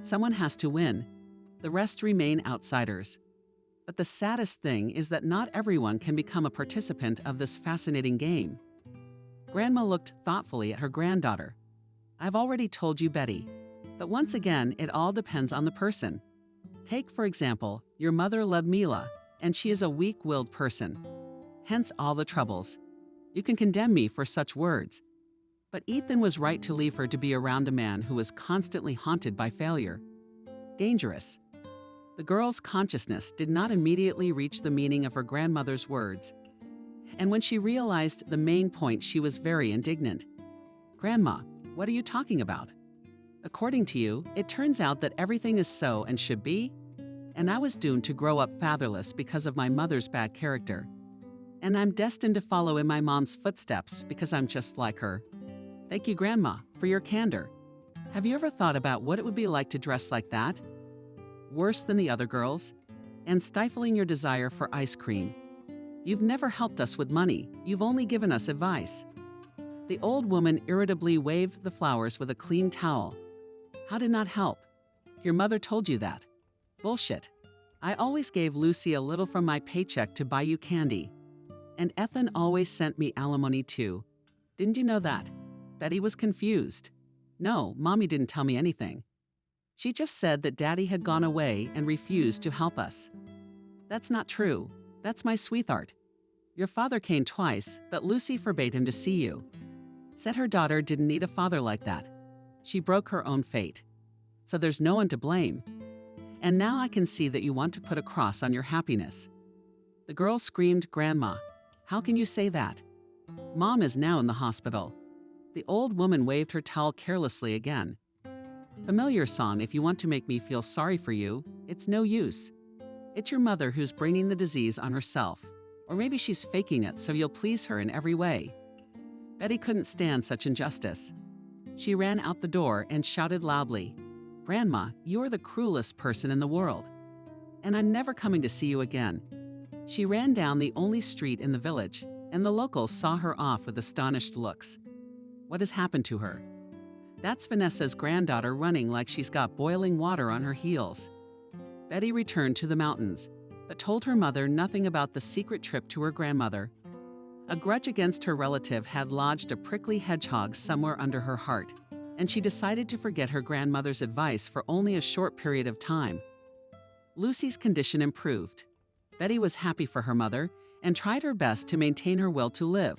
Someone has to win. The rest remain outsiders. But the saddest thing is that not everyone can become a participant of this fascinating game." Grandma looked thoughtfully at her granddaughter. "I've already told you, Betty. But once again, it all depends on the person. Take, for example, your mother Ludmila, and she is a weak-willed person. Hence all the troubles. You can condemn me for such words. But Ethan was right to leave her to be around a man who was constantly haunted by failure. Dangerous." The girl's consciousness did not immediately reach the meaning of her grandmother's words. And when she realized the main point, she was very indignant. "Grandma, what are you talking about? According to you, it turns out that everything is so and should be? And I was doomed to grow up fatherless because of my mother's bad character. And I'm destined to follow in my mom's footsteps because I'm just like her. Thank you, Grandma, for your candor. Have you ever thought about what it would be like to dress like that? Worse than the other girls? And stifling your desire for ice cream. You've never helped us with money. You've only given us advice." The old woman irritably waved the flowers with a clean towel. "How did not help? Your mother told you that. Bullshit. I always gave Lucy a little from my paycheck to buy you candy. And Ethan always sent me alimony too. Didn't you know that?" Betty was confused. "No, Mommy didn't tell me anything. She just said that Daddy had gone away and refused to help us." "That's not true. That's my sweetheart. Your father came twice, but Lucy forbade him to see you. Said her daughter didn't need a father like that. She broke her own fate. So there's no one to blame. And now I can see that you want to put a cross on your happiness." The girl screamed, "Grandma, how can you say that? Mom is now in the hospital." The old woman waved her towel carelessly again. "Familiar song, if you want to make me feel sorry for you, it's no use. It's your mother who's bringing the disease on herself. Or maybe she's faking it so you'll please her in every way." Betty couldn't stand such injustice. She ran out the door and shouted loudly, "Grandma, you're the cruelest person in the world. And I'm never coming to see you again." She ran down the only street in the village, and the locals saw her off with astonished looks. What has happened to her? That's Vanessa's granddaughter running like she's got boiling water on her heels. Betty returned to the mountains, but told her mother nothing about the secret trip to her grandmother. A grudge against her relative had lodged a prickly hedgehog somewhere under her heart, and she decided to forget her grandmother's advice for only a short period of time. Lucy's condition improved. Betty was happy for her mother and tried her best to maintain her will to live.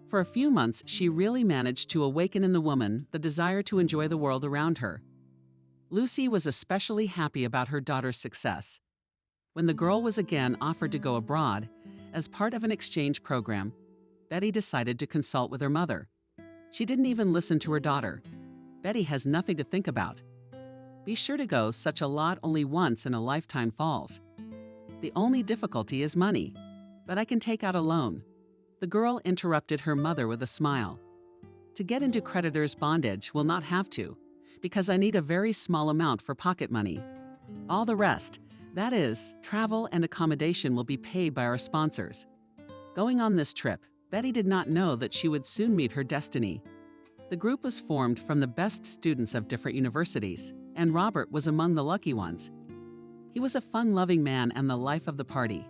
For a few months, she really managed to awaken in the woman the desire to enjoy the world around her. Lucy was especially happy about her daughter's success. When the girl was again offered to go abroad, as part of an exchange program, Betty decided to consult with her mother. She didn't even listen to her daughter. Betty has nothing to think about. Be sure to go, such a lot only once in a lifetime falls. The only difficulty is money, but I can take out a loan. The girl interrupted her mother with a smile. To get into creditor's bondage will not have to, because I need a very small amount for pocket money. All the rest, that is, travel and accommodation, will be paid by our sponsors. Going on this trip, Betty did not know that she would soon meet her destiny. The group was formed from the best students of different universities, and Robert was among the lucky ones. He was a fun-loving man and the life of the party.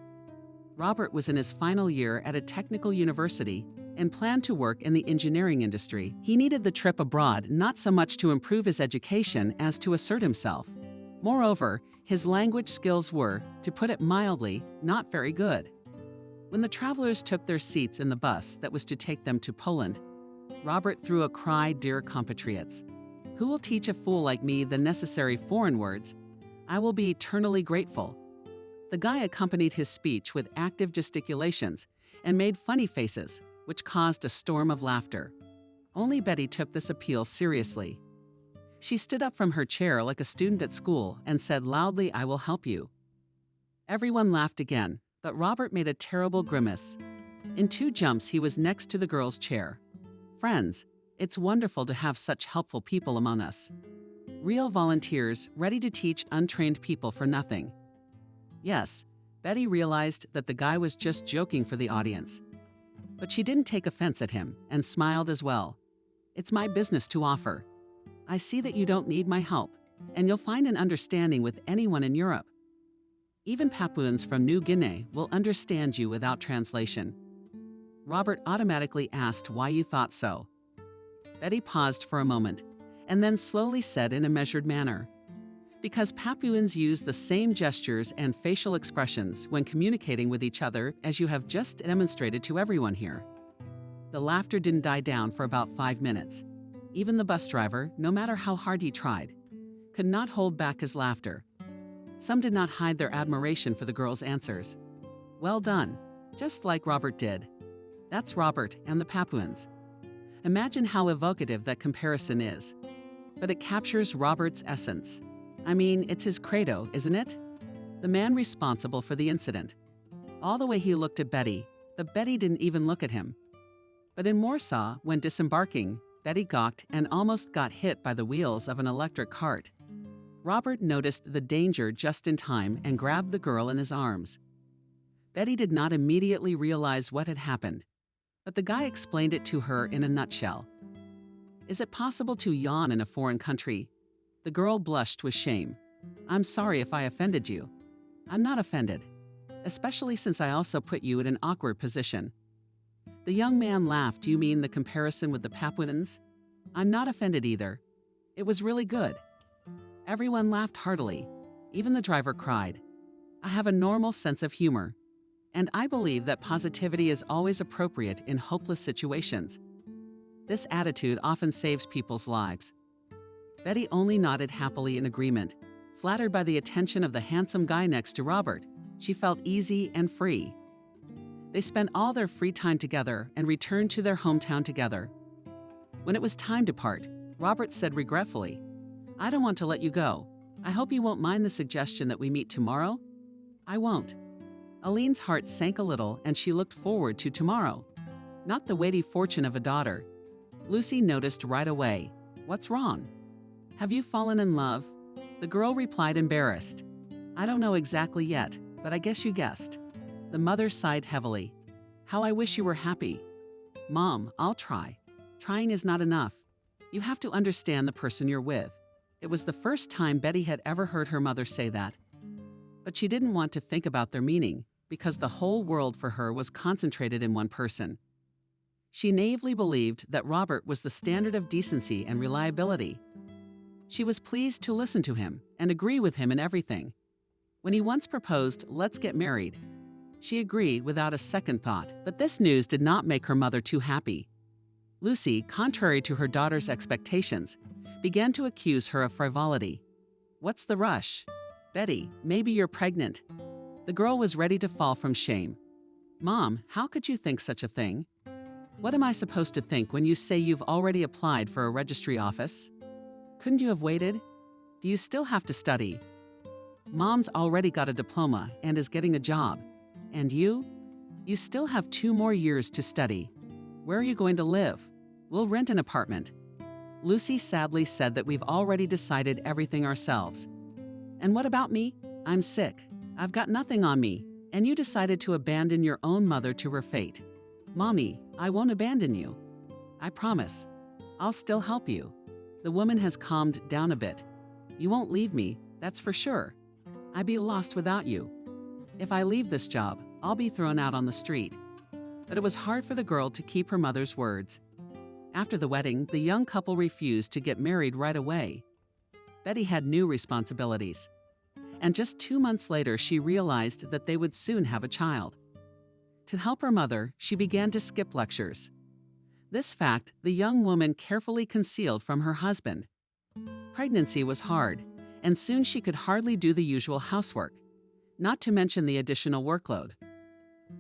Robert was in his final year at a technical university and planned to work in the engineering industry. He needed the trip abroad not so much to improve his education as to assert himself. Moreover, his language skills were, to put it mildly, not very good. When the travelers took their seats in the bus that was to take them to Poland, Robert threw a cry, "Dear compatriots, who will teach a fool like me the necessary foreign words? I will be eternally grateful." The guy accompanied his speech with active gesticulations and made funny faces, which caused a storm of laughter. Only Betty took this appeal seriously. She stood up from her chair like a student at school and said loudly, "I will help you." Everyone laughed again, but Robert made a terrible grimace. In 2 jumps, he was next to the girl's chair. Friends, it's wonderful to have such helpful people among us. Real volunteers ready to teach untrained people for nothing. Yes, Betty realized that the guy was just joking for the audience. But she didn't take offense at him and smiled as well. "It's my business to offer. I see that you don't need my help, and you'll find an understanding with anyone in Europe. Even Papuans from New Guinea will understand you without translation." Robert automatically asked why you thought so. Betty paused for a moment, and then slowly said in a measured manner, "Because Papuans use the same gestures and facial expressions when communicating with each other as you have just demonstrated to everyone here." The laughter didn't die down for about 5 minutes. Even the bus driver, no matter how hard he tried, could not hold back his laughter. Some did not hide their admiration for the girl's answers. Well done, just like Robert did. That's Robert and the Papuans. Imagine how evocative that comparison is. But it captures Robert's essence. I mean, it's his credo, isn't it? The man responsible for the incident. All the way he looked at Betty, but Betty didn't even look at him. But in Warsaw, when disembarking, Betty gawked and almost got hit by the wheels of an electric cart. Robert noticed the danger just in time and grabbed the girl in his arms. Betty did not immediately realize what had happened, but the guy explained it to her in a nutshell. Is it possible to yawn in a foreign country? The girl blushed with shame. "I'm sorry if I offended you." "I'm not offended, especially since I also put you in an awkward position." The young man laughed. "You mean the comparison with the Papuans?" "I'm not offended either. It was really good." Everyone laughed heartily. Even the driver cried. "I have a normal sense of humor, and I believe that positivity is always appropriate in hopeless situations. This attitude often saves people's lives." Betty only nodded happily in agreement. Flattered by the attention of the handsome guy next to Robert, she felt easy and free. They spent all their free time together and returned to their hometown together. When it was time to part, Robert said regretfully, "I don't want to let you go. I hope you won't mind the suggestion that we meet tomorrow?" "I won't." Aline's heart sank a little and she looked forward to tomorrow. Not the weighty fortune of a daughter. Lucy noticed right away. "What's wrong? Have you fallen in love?" The girl replied, embarrassed. "I don't know exactly yet, but I guess you guessed." The mother sighed heavily. "How I wish you were happy." "Mom, I'll try. Trying is not enough. You have to understand the person you're with." It was the first time Betty had ever heard her mother say that. But she didn't want to think about their meaning, because the whole world for her was concentrated in one person. She naively believed that Robert was the standard of decency and reliability. She was pleased to listen to him and agree with him in everything. When he once proposed, "Let's get married," she agreed without a second thought. But this news did not make her mother too happy. Lucy, contrary to her daughter's expectations, began to accuse her of frivolity. "What's the rush? Betty, maybe you're pregnant." The girl was ready to fall from shame. "Mom, how could you think such a thing? What am I supposed to think when you say you've already applied for a registry office? Couldn't you have waited? Do you still have to study? Mom's already got a diploma and is getting a job. And you? You still have 2 more years to study. Where are you going to live? We'll rent an apartment." Lucy sadly said that we've already decided everything ourselves. "And what about me? I'm sick. I've got nothing on me, and you decided to abandon your own mother to her fate. Mommy, I won't abandon you. I promise. I'll still help you." The woman has calmed down a bit. "You won't leave me, that's for sure. I'd be lost without you. If I leave this job, I'll be thrown out on the street." But it was hard for the girl to keep her mother's words. After the wedding, the young couple refused to get married right away. Betty had new responsibilities. And just 2 months later, she realized that they would soon have a child. To help her mother, she began to skip lectures. This fact the young woman carefully concealed from her husband. Pregnancy was hard, and soon she could hardly do the usual housework, not to mention the additional workload.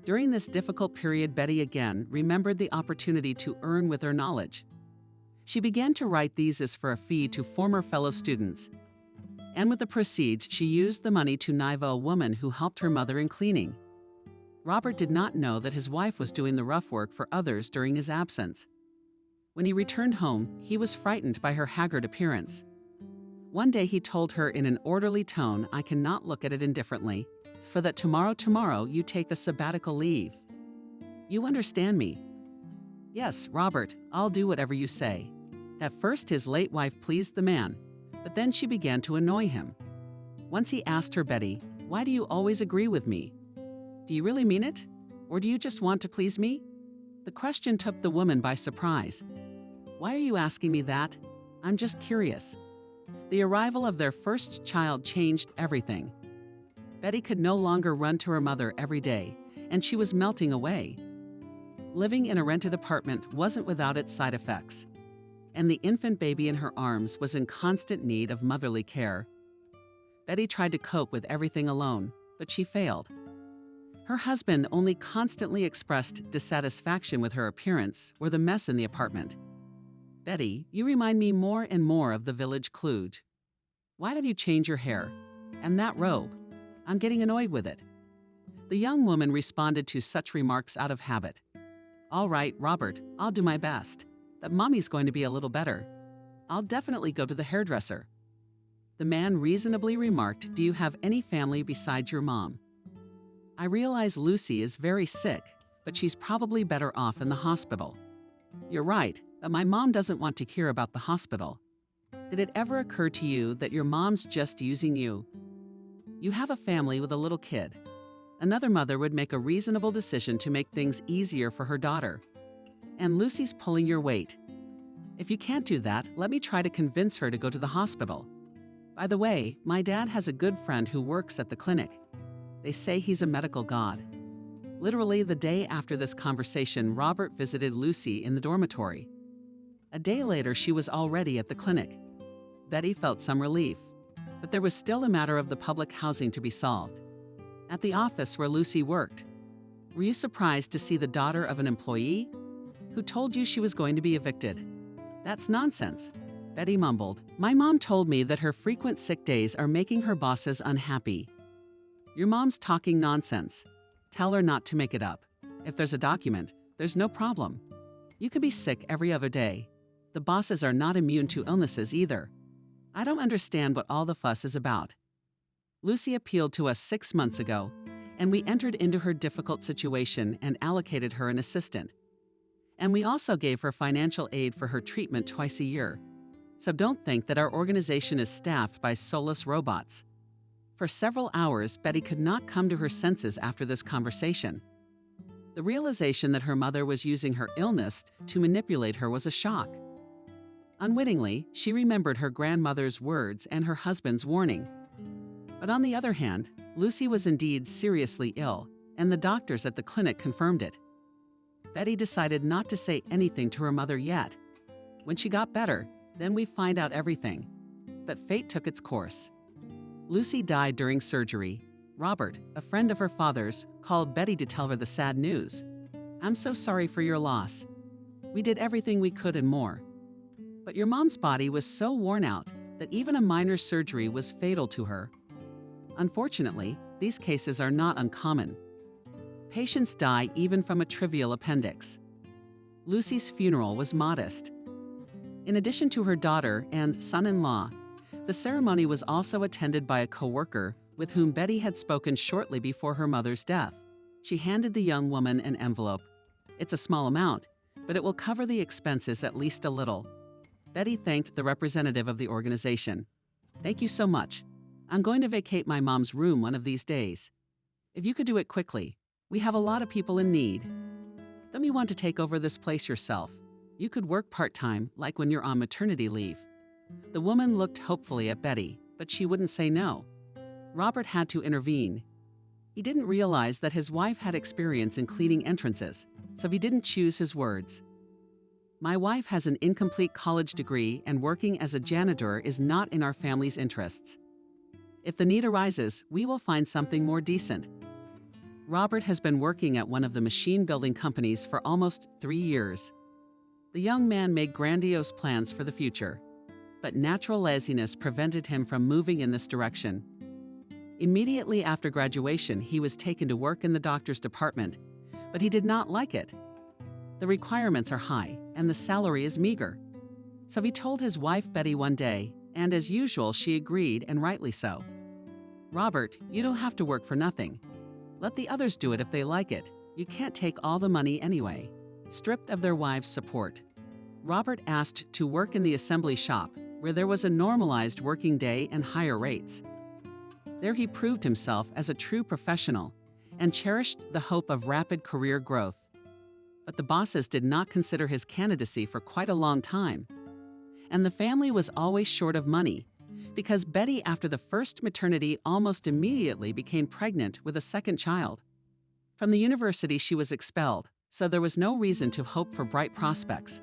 During this difficult period, Betty again remembered the opportunity to earn with her knowledge. She began to write theses for a fee to former fellow students. And with the proceeds, she used the money to knife a woman who helped her mother in cleaning. Robert did not know that his wife was doing the rough work for others during his absence. When he returned home, he was frightened by her haggard appearance. One day he told her in an orderly tone, "I cannot look at it indifferently, for that tomorrow you take the sabbatical leave. You understand me?" "Yes, Robert, I'll do whatever you say." At first his late wife pleased the man, but then she began to annoy him. Once he asked her, "Betty, why do you always agree with me? Do you really mean it? Or do you just want to please me?" The question took the woman by surprise. "Why are you asking me that? I'm just curious." The arrival of their first child changed everything. Betty could no longer run to her mother every day, and she was melting away. Living in a rented apartment wasn't without its side effects, and the infant baby in her arms was in constant need of motherly care. Betty tried to cope with everything alone, but she failed. Her husband only constantly expressed dissatisfaction with her appearance or the mess in the apartment. "Betty, you remind me more and more of the village kludge. Why don't you change your hair? And that robe? I'm getting annoyed with it." The young woman responded to such remarks out of habit. "All right, Robert, I'll do my best. But Mommy's going to be a little better. I'll definitely go to the hairdresser." The man reasonably remarked, "Do you have any family besides your mom? I realize Lucy is very sick, but she's probably better off in the hospital." "You're right, but my mom doesn't want to hear about the hospital. Did it ever occur to you that your mom's just using you? You have a family with a little kid. Another mother would make a reasonable decision to make things easier for her daughter. And Lucy's pulling your weight. If you can't do that, let me try to convince her to go to the hospital. By the way, my dad has a good friend who works at the clinic. They say he's a medical god." Literally the day after this conversation, Robert visited Lucy in the dormitory. A day later, she was already at the clinic. Betty felt some relief, but there was still a matter of the public housing to be solved. At the office where Lucy worked, were you surprised to see the daughter of an employee? Who told you she was going to be evicted? That's nonsense. Betty mumbled. "My mom told me that her frequent sick days are making her bosses unhappy." Your mom's talking nonsense. Tell her not to make it up. If there's a document, there's no problem. You could be sick every other day. The bosses are not immune to illnesses either. I don't understand what all the fuss is about. Lucy appealed to us 6 months ago, and we entered into her difficult situation and allocated her an assistant. And we also gave her financial aid for her treatment twice a year. So don't think that our organization is staffed by soulless robots. For several hours, Betty could not come to her senses after this conversation. The realization that her mother was using her illness to manipulate her was a shock. Unwittingly, she remembered her grandmother's words and her husband's warning. But on the other hand, Lucy was indeed seriously ill, and the doctors at the clinic confirmed it. Betty decided not to say anything to her mother yet. When she got better, then we'd find out everything. But fate took its course. Lucy died during surgery. Robert, a friend of her father's, called Betty to tell her the sad news. "I'm so sorry for your loss. We did everything we could and more. But your mom's body was so worn out that even a minor surgery was fatal to her." Unfortunately, these cases are not uncommon. Patients die even from a trivial appendix. Lucy's funeral was modest. In addition to her daughter and son-in-law, the ceremony was also attended by a co-worker with whom Betty had spoken shortly before her mother's death. She handed the young woman an envelope. "It's a small amount, but it will cover the expenses at least a little." Betty thanked the representative of the organization. "Thank you so much. I'm going to vacate my mom's room one of these days. If you could do it quickly, we have a lot of people in need. Don't you want to take over this place yourself? You could work part-time, like when you're on maternity leave." The woman looked hopefully at Betty, but she wouldn't say no. Robert had to intervene. He didn't realize that his wife had experience in cleaning entrances, so he didn't choose his words. "My wife has an incomplete college degree, and working as a janitor is not in our family's interests. If the need arises, we will find something more decent." Robert has been working at one of the machine-building companies for almost 3 years. The young man made grandiose plans for the future, but natural laziness prevented him from moving in this direction. Immediately after graduation, he was taken to work in the doctor's department, but he did not like it. The requirements are high, and the salary is meager. So he told his wife Betty one day, and as usual, she agreed, and rightly so. "Robert, you don't have to work for nothing. Let the others do it if they like it. You can't take all the money anyway." Stripped of their wives' support, Robert asked to work in the assembly shop, where there was a normalized working day and higher rates. There he proved himself as a true professional and cherished the hope of rapid career growth. But the bosses did not consider his candidacy for quite a long time. And the family was always short of money, because Betty, after the first maternity, almost immediately became pregnant with a second child. From the university, she was expelled, so there was no reason to hope for bright prospects.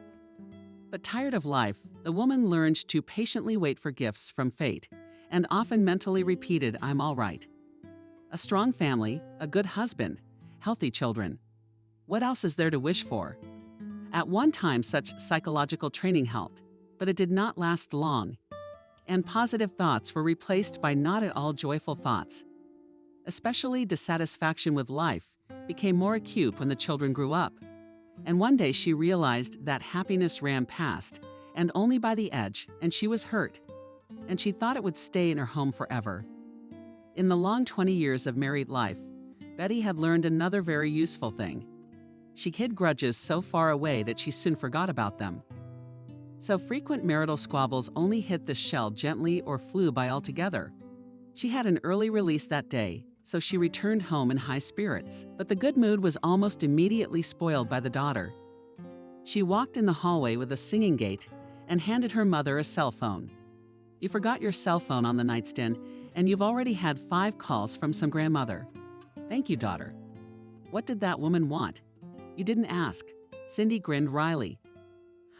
But tired of life, the woman learned to patiently wait for gifts from fate, and often mentally repeated, "I'm all right." A strong family, a good husband, healthy children. What else is there to wish for? At one time, such psychological training helped, but it did not last long, and positive thoughts were replaced by not at all joyful thoughts. Especially dissatisfaction with life became more acute when the children grew up, and one day she realized that happiness ran past, and only by the edge, and she was hurt, and she thought it would stay in her home forever. In the long 20 years of married life, Betty had learned another very useful thing. She hid grudges so far away that she soon forgot about them. So frequent marital squabbles only hit the shell gently or flew by altogether. She had an early release that day, so she returned home in high spirits. But the good mood was almost immediately spoiled by the daughter. She walked in the hallway with a singing gait and handed her mother a cell phone. "You forgot your cell phone on the nightstand, and you've already had 5 calls from some grandmother." "Thank you, daughter." What did that woman want? You didn't ask. Cindy grinned wryly.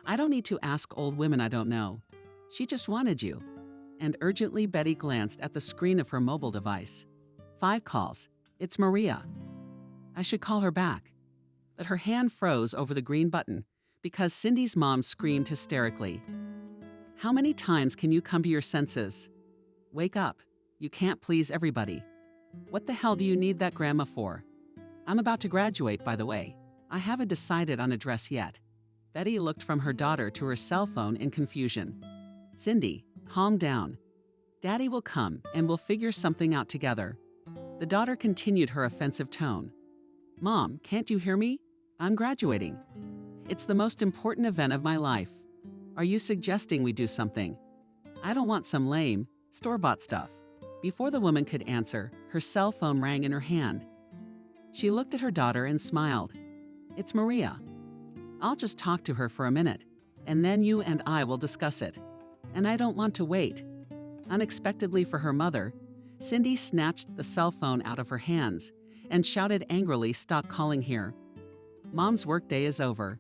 "I don't need to ask old women I don't know. She just wanted you." And urgently Betty glanced at the screen of her mobile device. 5 calls. It's Maria. I should call her back. But her hand froze over the green button because Cindy's mom screamed hysterically. "How many times can you come to your senses? Wake up. You can't please everybody. What the hell do you need that grandma for? I'm about to graduate, by the way. I haven't decided on a dress yet." Betty looked from her daughter to her cell phone in confusion. "Cindy, calm down. Daddy will come and we'll figure something out together." The daughter continued her offensive tone. "Mom, can't you hear me? I'm graduating. It's the most important event of my life. Are you suggesting we do something? I don't want some lame, store-bought stuff. Before the woman could answer, her cell phone rang in her hand. She looked at her daughter and smiled. "It's Maria. I'll just talk to her for a minute, and then you and I will discuss it. And I don't want to wait." Unexpectedly for her mother, Cindy snatched the cell phone out of her hands and shouted angrily, "Stop calling here. Mom's workday is over."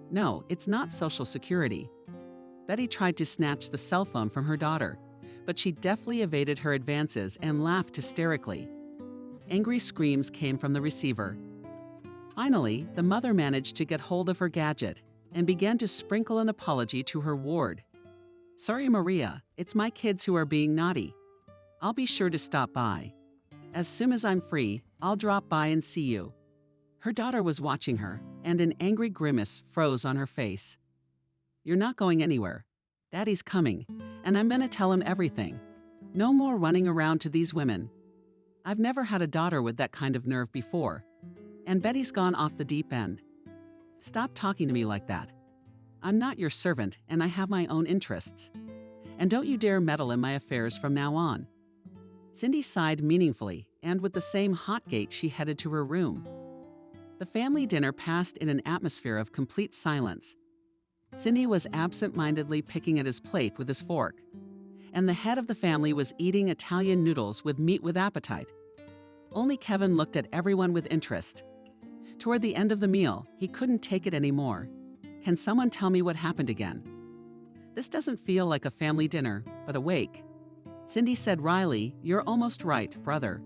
No, it's not Social Security. Betty tried to snatch the cell phone from her daughter, but she deftly evaded her advances and laughed hysterically. Angry screams came from the receiver. Finally, the mother managed to get hold of her gadget and began to sprinkle an apology to her ward. "Sorry, Maria, it's my kids who are being naughty. I'll be sure to stop by. As soon as I'm free, I'll drop by and see you." Her daughter was watching her, and an angry grimace froze on her face. "You're not going anywhere. Daddy's coming, and I'm going to tell him everything. No more running around to these women. I've never had a daughter with that kind of nerve before. And Betty's gone off the deep end. Stop talking to me like that. I'm not your servant, and I have my own interests. And don't you dare meddle in my affairs from now on." Cindy sighed meaningfully, and with the same hot gait, she headed to her room. The family dinner passed in an atmosphere of complete silence. Cindy was absent-mindedly picking at his plate with his fork, and the head of the family was eating Italian noodles with meat with appetite. Only Kevin looked at everyone with interest. Toward the end of the meal, he couldn't take it anymore. "Can someone tell me what happened again? This doesn't feel like a family dinner, but a wake." Cindy said wryly, "You're almost right, brother.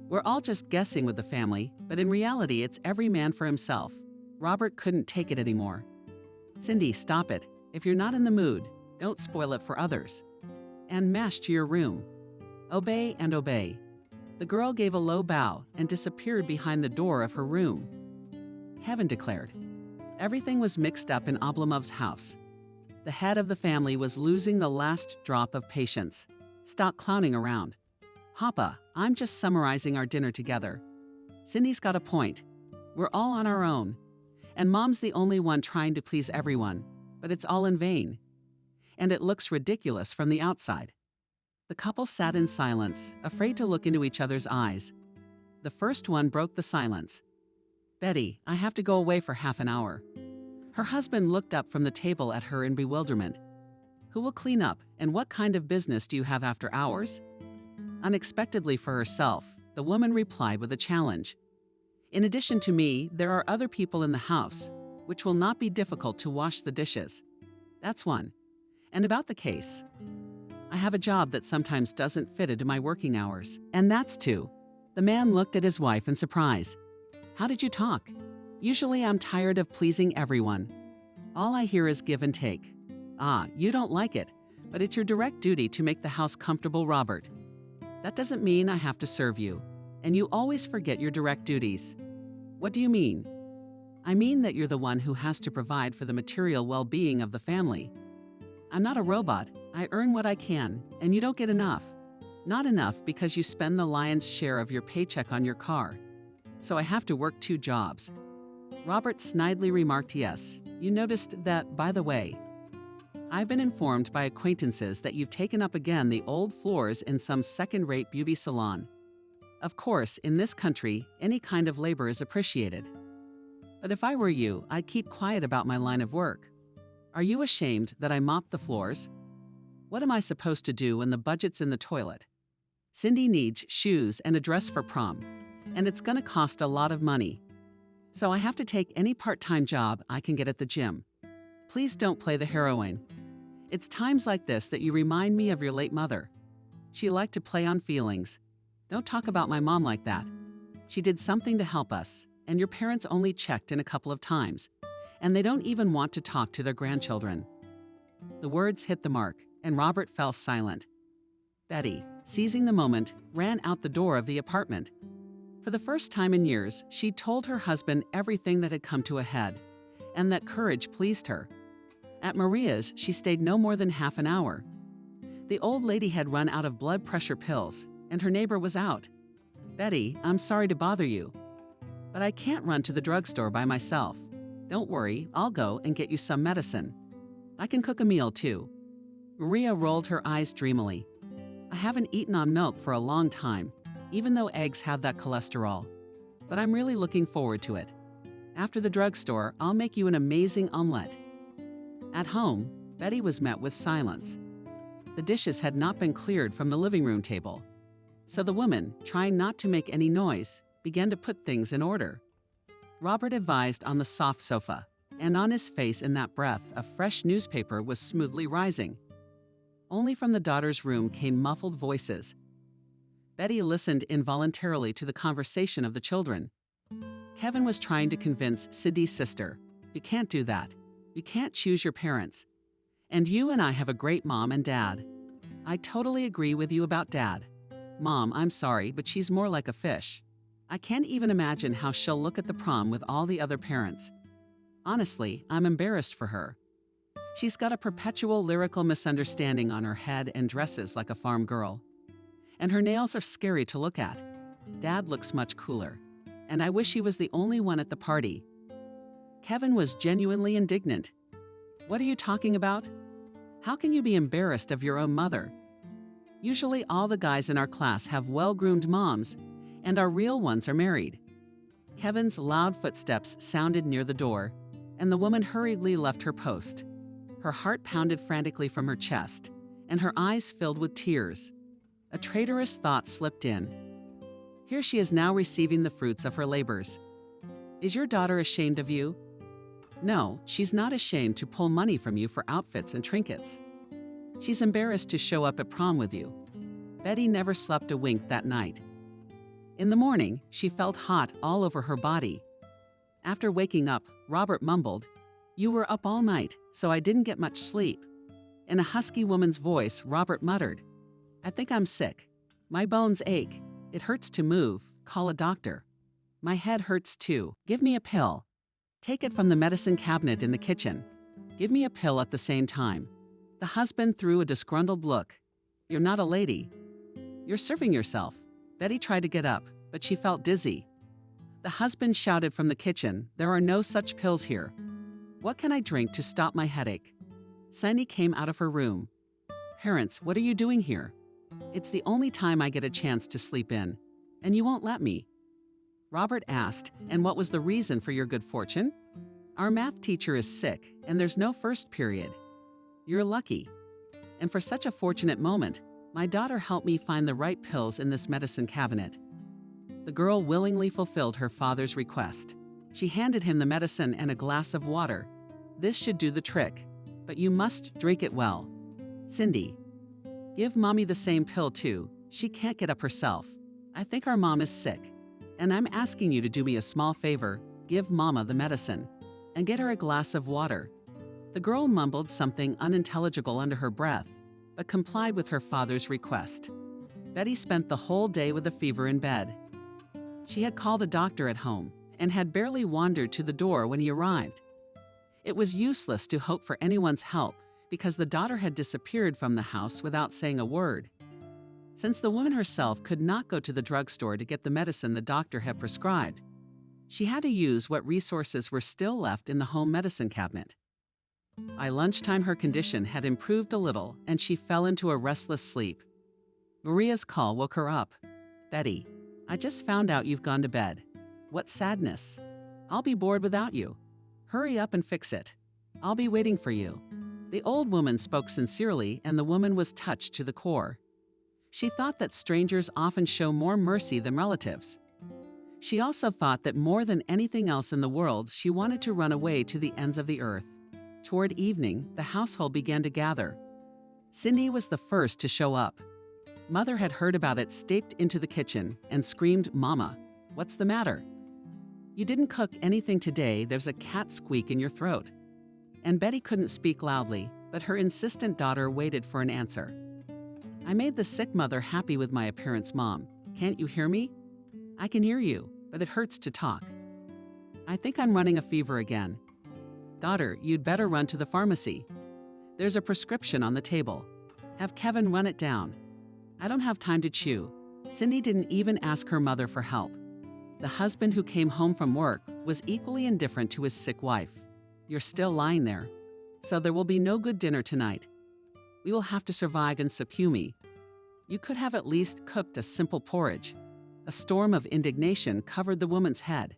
We're all just guessing with the family, but in reality it's every man for himself." Robert couldn't take it anymore. "Cindy, stop it. If you're not in the mood, don't spoil it for others. And mash to your room. Obey and obey." The girl gave a low bow and disappeared behind the door of her room. Kevin declared. Everything was mixed up in Oblomov's house. The head of the family was losing the last drop of patience. "Stop clowning around. Papa, I'm just summarizing our dinner together. Cindy's got a point. We're all on our own. And Mom's the only one trying to please everyone, but it's all in vain. And it looks ridiculous from the outside." The couple sat in silence, afraid to look into each other's eyes. The first one broke the silence. "Betty, I have to go away for half an hour." Her husband looked up from the table at her in bewilderment. "Who will clean up, and what kind of business do you have after hours?" Unexpectedly for herself, the woman replied with a challenge. "In addition to me, there are other people in the house, which will not be difficult to wash the dishes. That's one. And about the case. I have a job that sometimes doesn't fit into my working hours, and that's two." The man looked at his wife in surprise. "How did you talk? Usually I'm tired of pleasing everyone. All I hear is give and take. Ah, you don't like it, but it's your direct duty to make the house comfortable, Robert. That doesn't mean I have to serve you, and you always forget your direct duties." "What do you mean?" "I mean that you're the one who has to provide for the material well-being of the family. I'm not a robot. I earn what I can, and you don't get enough. Not enough because you spend the lion's share of your paycheck on your car. So I have to work 2 jobs." Robert snidely remarked, "Yes, you noticed that, by the way. I've been informed by acquaintances that you've taken up again the old floors in some second-rate beauty salon. Of course, in this country, any kind of labor is appreciated. But if I were you, I'd keep quiet about my line of work. Are you ashamed that I mopped the floors? What am I supposed to do when the budget's in the toilet? Cindy needs shoes and a dress for prom, and it's going to cost a lot of money. So I have to take any part-time job I can get at the gym. Please don't play the heroine. It's times like this that you remind me of your late mother. She liked to play on feelings. Don't talk about my mom like that. She did something to help us, and your parents only checked in a couple of times, and they don't even want to talk to their grandchildren." The words hit the mark, and Robert fell silent. Betty, seizing the moment, ran out the door of the apartment. For the first time in years, she told her husband everything that had come to a head, and that courage pleased her. At Maria's, she stayed no more than half an hour. The old lady had run out of blood pressure pills, and her neighbor was out. "Betty, I'm sorry to bother you, but I can't run to the drugstore by myself. Don't worry, I'll go and get you some medicine. I can cook a meal, too." Maria rolled her eyes dreamily. I haven't eaten on milk for a long time, even though eggs have that cholesterol. But I'm really looking forward to it. After the drugstore, I'll make you an amazing omelette. At home, Betty was met with silence. The dishes had not been cleared from the living room table. So the woman, trying not to make any noise, began to put things in order. Robert advised on the soft sofa, and on his face in that breath a fresh newspaper was smoothly rising. Only from the daughter's room came muffled voices. Betty listened involuntarily to the conversation of the children. Kevin was trying to convince Cindy's sister, "You can't do that. You can't choose your parents. And you and I have a great mom and dad. I totally agree with you about Dad. Mom, I'm sorry, but she's more like a fish. I can't even imagine how she'll look at the prom with all the other parents. Honestly, I'm embarrassed for her. She's got a perpetual lyrical misunderstanding on her head and dresses like a farm girl. And her nails are scary to look at. Dad looks much cooler. And I wish he was the only one at the party." Kevin was genuinely indignant. "What are you talking about? How can you be embarrassed of your own mother? Usually all the guys in our class have well-groomed moms, and our real ones are married." Kevin's loud footsteps sounded near the door, and the woman hurriedly left her post. Her heart pounded frantically from her chest, and her eyes filled with tears. A traitorous thought slipped in. Here she is now receiving the fruits of her labors. Is your daughter ashamed of you? No, she's not ashamed to pull money from you for outfits and trinkets. She's embarrassed to show up at prom with you. Betty never slept a wink that night. In the morning, she felt hot all over her body. After waking up, Robert mumbled, "You were up all night, so I didn't get much sleep." In a husky woman's voice, Robert muttered, "I think I'm sick. My bones ache. It hurts to move. Call a doctor. My head hurts too. Give me a pill. Take it from the medicine cabinet in the kitchen. Give me a pill at the same time." The husband threw a disgruntled look. "You're not a lady. You're serving yourself." Betty tried to get up, but she felt dizzy. The husband shouted from the kitchen, "There are no such pills here. What can I drink to stop my headache?" Sandy came out of her room. "Parents, what are you doing here? It's the only time I get a chance to sleep in, and you won't let me." Robert asked, "And what was the reason for your good fortune?" "Our math teacher is sick, and there's no first period." "You're lucky. And for such a fortunate moment, my daughter helped me find the right pills in this medicine cabinet." The girl willingly fulfilled her father's request. She handed him the medicine and a glass of water. "This should do the trick, but you must drink it well. Cindy, give Mommy the same pill too. She can't get up herself. I think our mom is sick. And I'm asking you to do me a small favor. Give Mama the medicine. And get her a glass of water." The girl mumbled something unintelligible under her breath, but complied with her father's request. Betty spent the whole day with a fever in bed. She had called a doctor at home and had barely wandered to the door when he arrived. It was useless to hope for anyone's help because the daughter had disappeared from the house without saying a word. Since the woman herself could not go to the drugstore to get the medicine the doctor had prescribed, she had to use what resources were still left in the home medicine cabinet. By lunchtime, her condition had improved a little and she fell into a restless sleep. Maria's call woke her up. "Betty, I just found out you've gone to bed. What sadness. I'll be bored without you. Hurry up and fix it. I'll be waiting for you." The old woman spoke sincerely, and the woman was touched to the core. She thought that strangers often show more mercy than relatives. She also thought that more than anything else in the world, she wanted to run away to the ends of the earth. Toward evening, the household began to gather. Cindy was the first to show up. Mother had heard about it, stepped into the kitchen, and screamed, "Mama, what's the matter? You didn't cook anything today. There's a cat squeak in your throat." And Betty couldn't speak loudly, but her insistent daughter waited for an answer. "I made the sick mother happy with my appearance, Mom. Can't you hear me?" "I can hear you, but it hurts to talk. I think I'm running a fever again." "Daughter, you'd better run to the pharmacy. There's a prescription on the table. Have Kevin run it down." "I don't have time to chew." Cindy didn't even ask her mother for help. The husband who came home from work was equally indifferent to his sick wife. "You're still lying there. So there will be no good dinner tonight. We will have to survive in Sukhumi." You could have at least cooked a simple porridge. A storm of indignation covered the woman's head.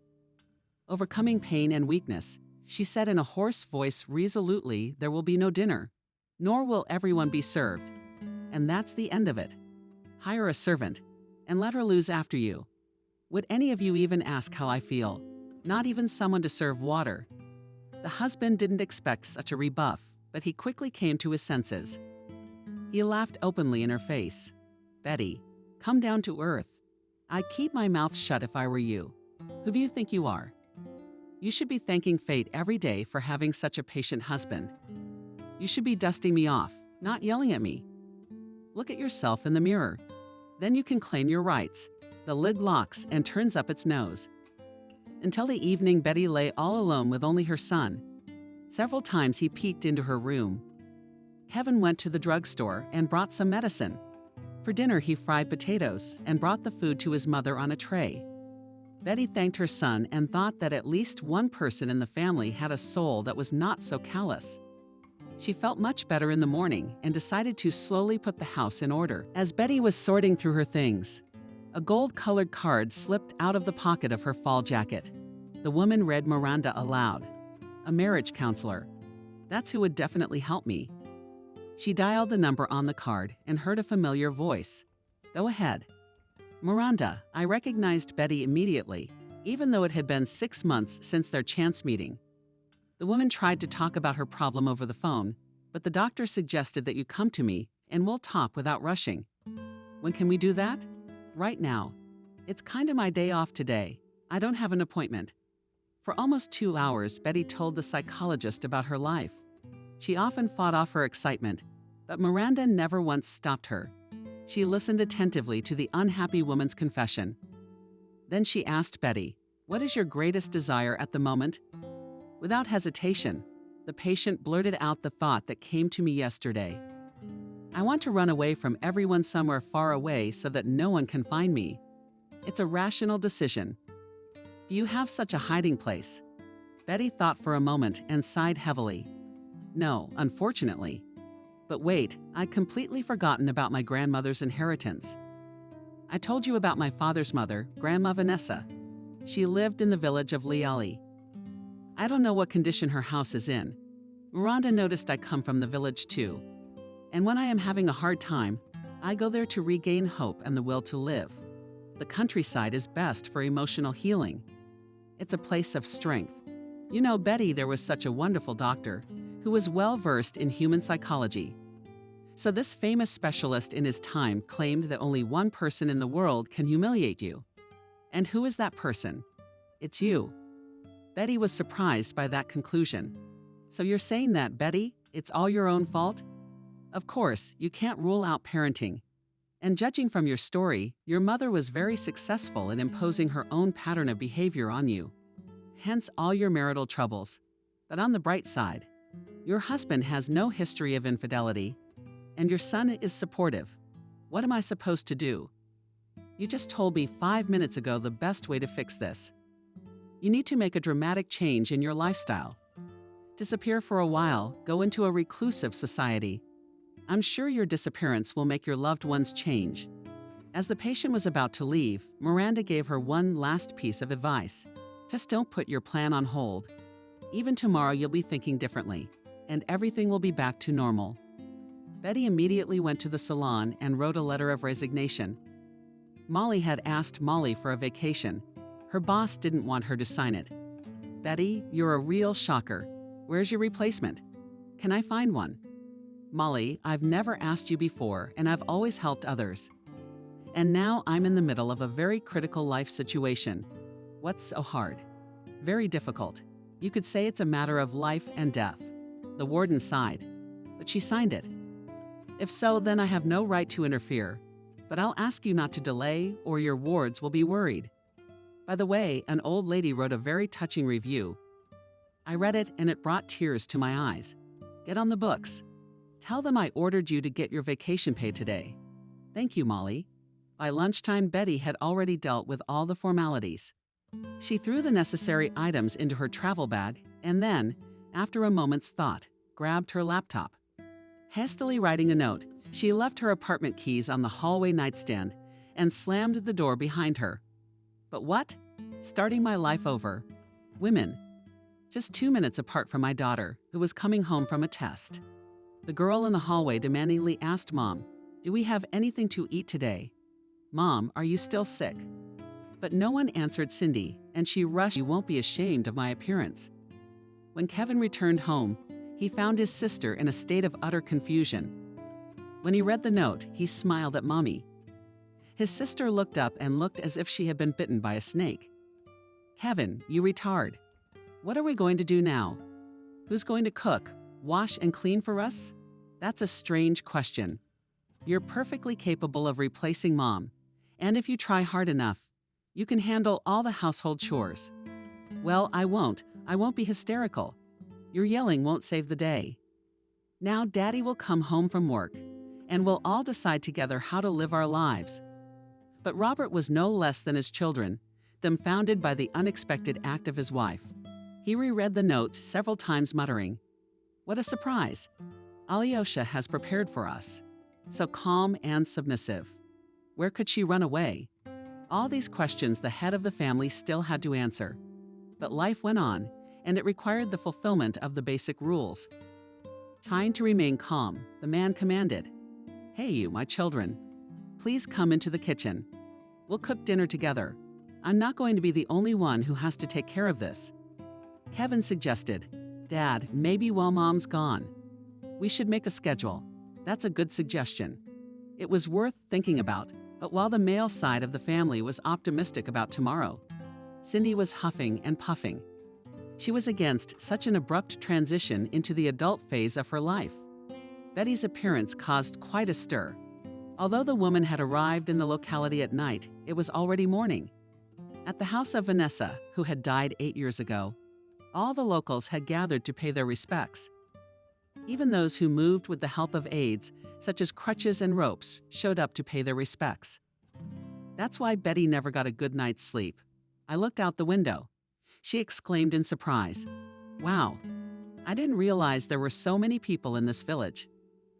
Overcoming pain and weakness, she said in a hoarse voice resolutely, "There will be no dinner, nor will everyone be served. And that's the end of it. Hire a servant, and let her lose after you. Would any of you even ask how I feel? Not even someone to serve water." The husband didn't expect such a rebuff, but he quickly came to his senses. He laughed openly in her face. "Betty, come down to earth. I'd keep my mouth shut if I were you. Who do you think you are? You should be thanking fate every day for having such a patient husband. You should be dusting me off, not yelling at me. Look at yourself in the mirror. Then you can claim your rights." The lid locks and turns up its nose. Until the evening, Betty lay all alone with only her son. Several times he peeked into her room. Kevin went to the drugstore and brought some medicine. For dinner, he fried potatoes and brought the food to his mother on a tray. Betty thanked her son and thought that at least one person in the family had a soul that was not so callous. She felt much better in the morning and decided to slowly put the house in order. As Betty was sorting through her things, a gold-colored card slipped out of the pocket of her fall jacket. The woman read Miranda aloud. "A marriage counselor. That's who would definitely help me." She dialed the number on the card and heard a familiar voice. "Go ahead." "Miranda." I recognized Betty immediately, even though it had been 6 months since their chance meeting. The woman tried to talk about her problem over the phone, but the doctor suggested that you come to me and we'll talk without rushing. "When can we do that?" "Right now. It's kinda my day off today. I don't have an appointment." For almost 2 hours, Betty told the psychologist about her life. She often fought off her excitement, but Miranda never once stopped her. She listened attentively to the unhappy woman's confession. Then she asked Betty, "What is your greatest desire at the moment?" Without hesitation, the patient blurted out the thought that came to me yesterday. "I want to run away from everyone somewhere far away so that no one can find me. It's a rational decision." "Do you have such a hiding place?" Betty thought for a moment and sighed heavily. "No, unfortunately. But wait, I'd completely forgotten about my grandmother's inheritance. I told you about my father's mother, Grandma Vanessa. She lived in the village of Liali. I don't know what condition her house is in. Miranda noticed I come from the village too. And when I am having a hard time, I go there to regain hope and the will to live. The countryside is best for emotional healing. It's a place of strength. You know, Betty, there was such a wonderful doctor who was well-versed in human psychology. So this famous specialist in his time claimed that only one person in the world can humiliate you. And who is that person? It's you." Betty was surprised by that conclusion. "So you're saying that, Betty, it's all your own fault?" "Of course, you can't rule out parenting. And judging from your story, your mother was very successful in imposing her own pattern of behavior on you. Hence all your marital troubles. But on the bright side, your husband has no history of infidelity, and your son is supportive. What am I supposed to do? You just told me 5 minutes ago the best way to fix this. You need to make a dramatic change in your lifestyle. Disappear for a while, go into a reclusive society. I'm sure your disappearance will make your loved ones change." As the patient was about to leave, Miranda gave her one last piece of advice. "Just don't put your plan on hold. Even tomorrow you'll be thinking differently, and everything will be back to normal." Betty immediately went to the salon and wrote a letter of resignation. Molly had asked Molly for a vacation. Her boss didn't want her to sign it. "Betty, you're a real shocker. Where's your replacement? Can I find one?" "Molly, I've never asked you before, and I've always helped others. And now I'm in the middle of a very critical life situation. What's so hard?" "Very difficult. You could say it's a matter of life and death." The warden sighed, but she signed it. "If so, then I have no right to interfere. But I'll ask you not to delay, or your wards will be worried. By the way, an old lady wrote a very touching review. I read it and it brought tears to my eyes. Get on the books. Tell them I ordered you to get your vacation pay today." "Thank you, Molly." By lunchtime, Betty had already dealt with all the formalities. She threw the necessary items into her travel bag and then, after a moment's thought, grabbed her laptop. Hastily writing a note, She left her apartment keys on the hallway nightstand and slammed the door behind her. But what? Starting my life over. Women. Just 2 minutes apart from my daughter, who was coming home from a test. The girl in the hallway demandingly asked Mom, "Do we have anything to eat today? Mom, are you still sick?" But no one answered Cindy, and she rushed, "You won't be ashamed of my appearance." When Kevin returned home, he found his sister in a state of utter confusion. When he read the note, he smiled at Mommy. His sister looked up and looked as if she had been bitten by a snake. "Kevin, you retard. What are we going to do now? Who's going to cook, wash, and clean for us? That's a strange question. You're perfectly capable of replacing Mom, and if you try hard enough, you can handle all the household chores." "Well, I won't. I won't be hysterical. Your yelling won't save the day. Now Daddy will come home from work, and we'll all decide together how to live our lives." But Robert was no less than his children, dumbfounded by the unexpected act of his wife. He reread the note several times, muttering, "What a surprise. Alyosha has prepared for us. So calm and submissive. Where could she run away?" All these questions the head of the family still had to answer. But life went on, and it required the fulfillment of the basic rules. Trying to remain calm, the man commanded, "Hey you, my children. Please come into the kitchen. We'll cook dinner together. I'm not going to be the only one who has to take care of this." Kevin suggested, "Dad, maybe while Mom's gone. We should make a schedule. That's a good suggestion." It was worth thinking about, but while the male side of the family was optimistic about tomorrow, Cindy was huffing and puffing. She was against such an abrupt transition into the adult phase of her life. Betty's appearance caused quite a stir. Although the woman had arrived in the locality at night, it was already morning. At the house of Vanessa, who had died 8 years ago, all the locals had gathered to pay their respects. Even those who moved with the help of aids, such as crutches and ropes, showed up to pay their respects. That's why Betty never got a good night's sleep. I looked out the window. She exclaimed in surprise, "Wow, I didn't realize there were so many people in this village.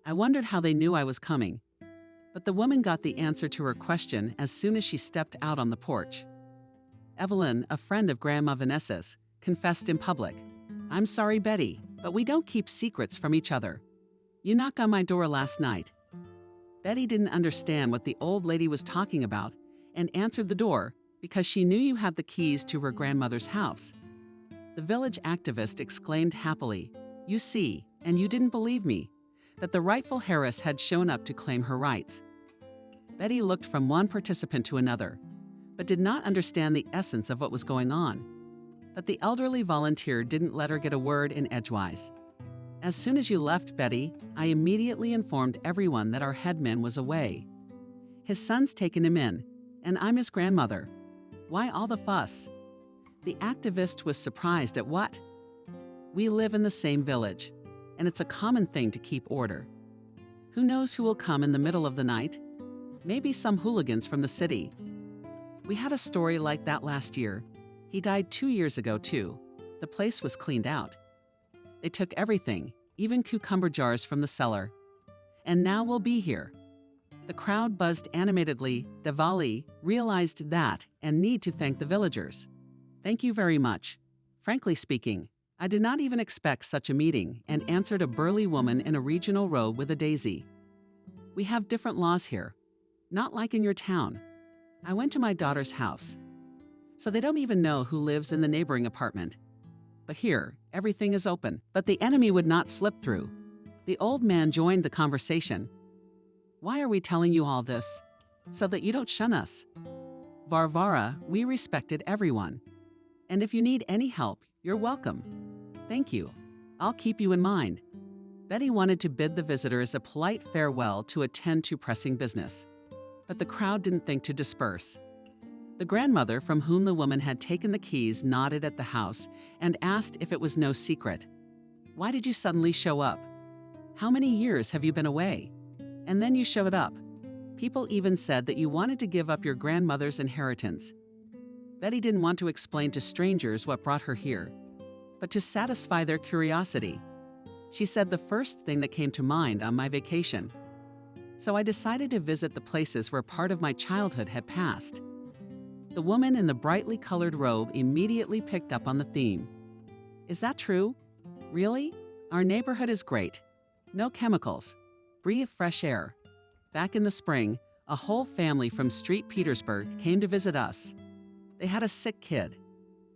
I wondered how they knew I was coming." But the woman got the answer to her question as soon as she stepped out on the porch. Evelyn, a friend of Grandma Vanessa's, confessed in public, "I'm sorry, Betty, but we don't keep secrets from each other. You knocked on my door last night." Betty didn't understand what the old lady was talking about and answered the door because she knew you had the keys to her grandmother's house. The village activist exclaimed happily, "You see, and you didn't believe me, that the rightful heiress had shown up to claim her rights." Betty looked from one participant to another, but did not understand the essence of what was going on. But the elderly volunteer didn't let her get a word in edgewise. "As soon as you left, Betty, I immediately informed everyone that our headman was away. His son's taken him in, and I'm his grandmother. Why all the fuss?" The activist was surprised at what? We live in the same village, and it's a common thing to keep order. Who knows who will come in the middle of the night? Maybe some hooligans from the city. We had a story like that last year. He died 2 years ago, too. The place was cleaned out. They took everything, even cucumber jars from the cellar. And now we'll be here. The crowd buzzed animatedly. Diwali realized that and need to thank the villagers. "Thank you very much. Frankly speaking, I did not even expect such a meeting," and answered a burly woman in a regional robe with a daisy. "We have different laws here. Not like in your town. I went to my daughter's house. So they don't even know who lives in the neighboring apartment. But here, everything is open." But the enemy would not slip through. The old man joined the conversation. "Why are we telling you all this? So that you don't shun us. Varvara, we respected everyone. And if you need any help, you're welcome. Thank you. I'll keep you in mind." Betty wanted to bid the visitors a polite farewell to attend to pressing business. But the crowd didn't think to disperse. The grandmother from whom the woman had taken the keys nodded at the house and asked if it was no secret. "Why did you suddenly show up? How many years have you been away? And then you showed up. People even said that you wanted to give up your grandmother's inheritance." Betty didn't want to explain to strangers what brought her here, but to satisfy their curiosity. She said, "The first thing that came to mind on my vacation." So I decided to visit the places where part of my childhood had passed. The woman in the brightly colored robe immediately picked up on the theme. Is that true? Really? Our neighborhood is great. No chemicals. Breathe fresh air. Back in the spring, a whole family from Street Petersburg came to visit us. They had a sick kid.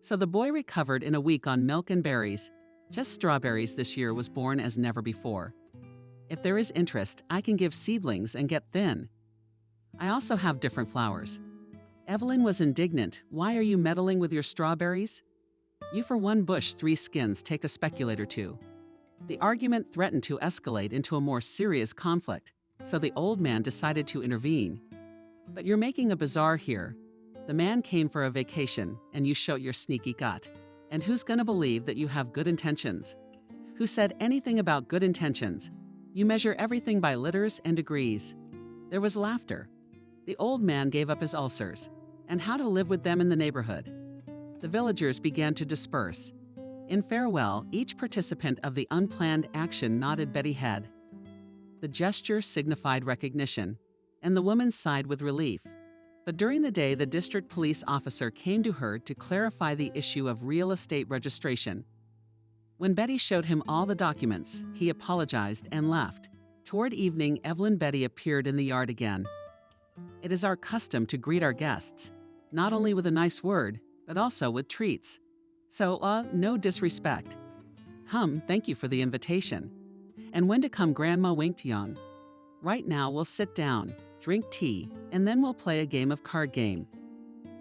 So the boy recovered in a week on milk and berries. Just strawberries this year was born as never before. If there is interest, I can give seedlings and get thin. I also have different flowers. Evelyn was indignant. Why are you meddling with your strawberries? You for one bush, 3 skins, take a speculator too. The argument threatened to escalate into a more serious conflict, so the old man decided to intervene. But you're making a bazaar here. The man came for a vacation, and you show your sneaky gut. And who's gonna believe that you have good intentions? Who said anything about good intentions? You measure everything by litters and degrees. There was laughter. The old man gave up his ulcers, and how to live with them in the neighborhood. The villagers began to disperse. In farewell, each participant of the unplanned action nodded Betty's head. The gesture signified recognition, and the woman sighed with relief. But during the day, the district police officer came to her to clarify the issue of real estate registration. When Betty showed him all the documents, he apologized and left. Toward evening, Evelyn Betty appeared in the yard again. It is our custom to greet our guests, not only with a nice word, but also with treats. So, no disrespect. Thank you for the invitation. And when to come, Grandma winked young. Right now, we'll sit down, drink tea, and then we'll play a game of card game.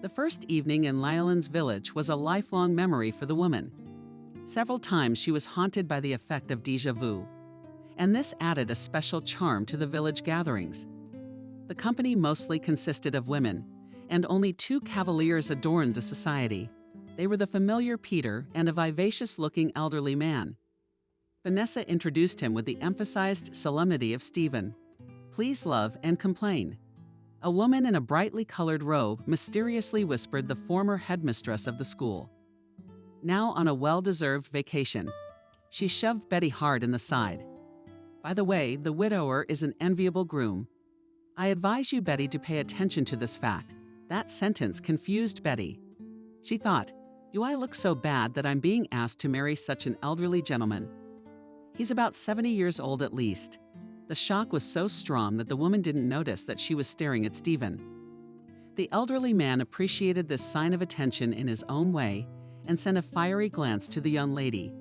The first evening in Lyelin's village was a lifelong memory for the woman. Several times she was haunted by the effect of déjà vu, and this added a special charm to the village gatherings. The company mostly consisted of women, and only 2 cavaliers adorned the society. They were the familiar Peter and a vivacious-looking elderly man. Vanessa introduced him with the emphasized solemnity of Stephen. Please love and complain. A woman in a brightly colored robe mysteriously whispered the former headmistress of the school. Now on a well-deserved vacation. She shoved Betty hard in the side. By the way, the widower is an enviable groom. I advise you, Betty, to pay attention to this fact. That sentence confused Betty. She thought, do I look so bad that I'm being asked to marry such an elderly gentleman? He's about 70 years old at least. The shock was so strong that the woman didn't notice that she was staring at Stephen. The elderly man appreciated this sign of attention in his own way and sent a fiery glance to the young lady.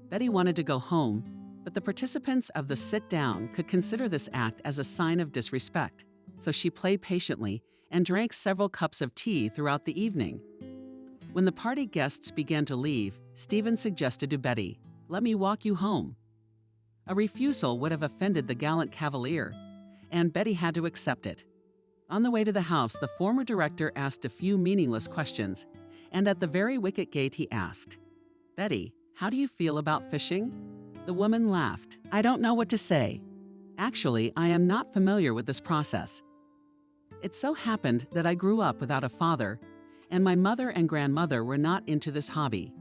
Betty wanted to go home, but the participants of the sit-down could consider this act as a sign of disrespect, so she played patiently and drank several cups of tea throughout the evening. When the party guests began to leave, Stephen suggested to Betty, "Let me walk you home." A refusal would have offended the gallant cavalier, and Betty had to accept it. On the way to the house, the former director asked a few meaningless questions, and at the very wicket gate he asked, "Betty, how do you feel about fishing?" The woman laughed. "I don't know what to say. Actually, I am not familiar with this process. It so happened that I grew up without a father, and my mother and grandmother were not into this hobby.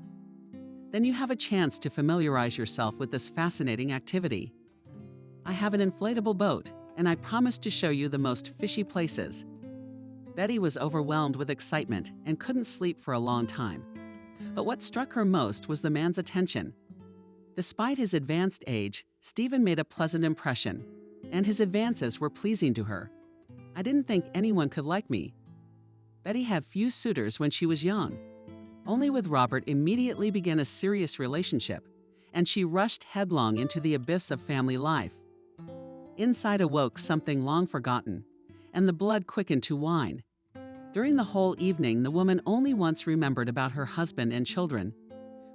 Then you have a chance to familiarize yourself with this fascinating activity. I have an inflatable boat, and I promise to show you the most fishy places." Betty was overwhelmed with excitement and couldn't sleep for a long time. But what struck her most was the man's attention. Despite his advanced age, Stephen made a pleasant impression, and his advances were pleasing to her. "I didn't think anyone could like me." Betty had few suitors when she was young. Only with Robert immediately began a serious relationship, and she rushed headlong into the abyss of family life. Inside awoke something long forgotten, and the blood quickened to wine. During the whole evening, the woman only once remembered about her husband and children,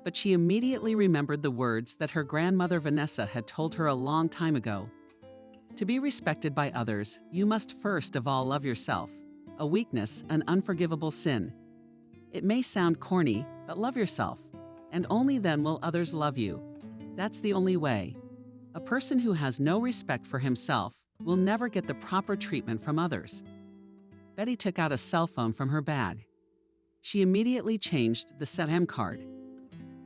but she immediately remembered the words that her grandmother Vanessa had told her a long time ago. To be respected by others, you must first of all love yourself, a weakness, an unforgivable sin. It may sound corny, but love yourself, and only then will others love you. That's the only way. A person who has no respect for himself will never get the proper treatment from others. Betty took out a cell phone from her bag. She immediately changed the SIM card.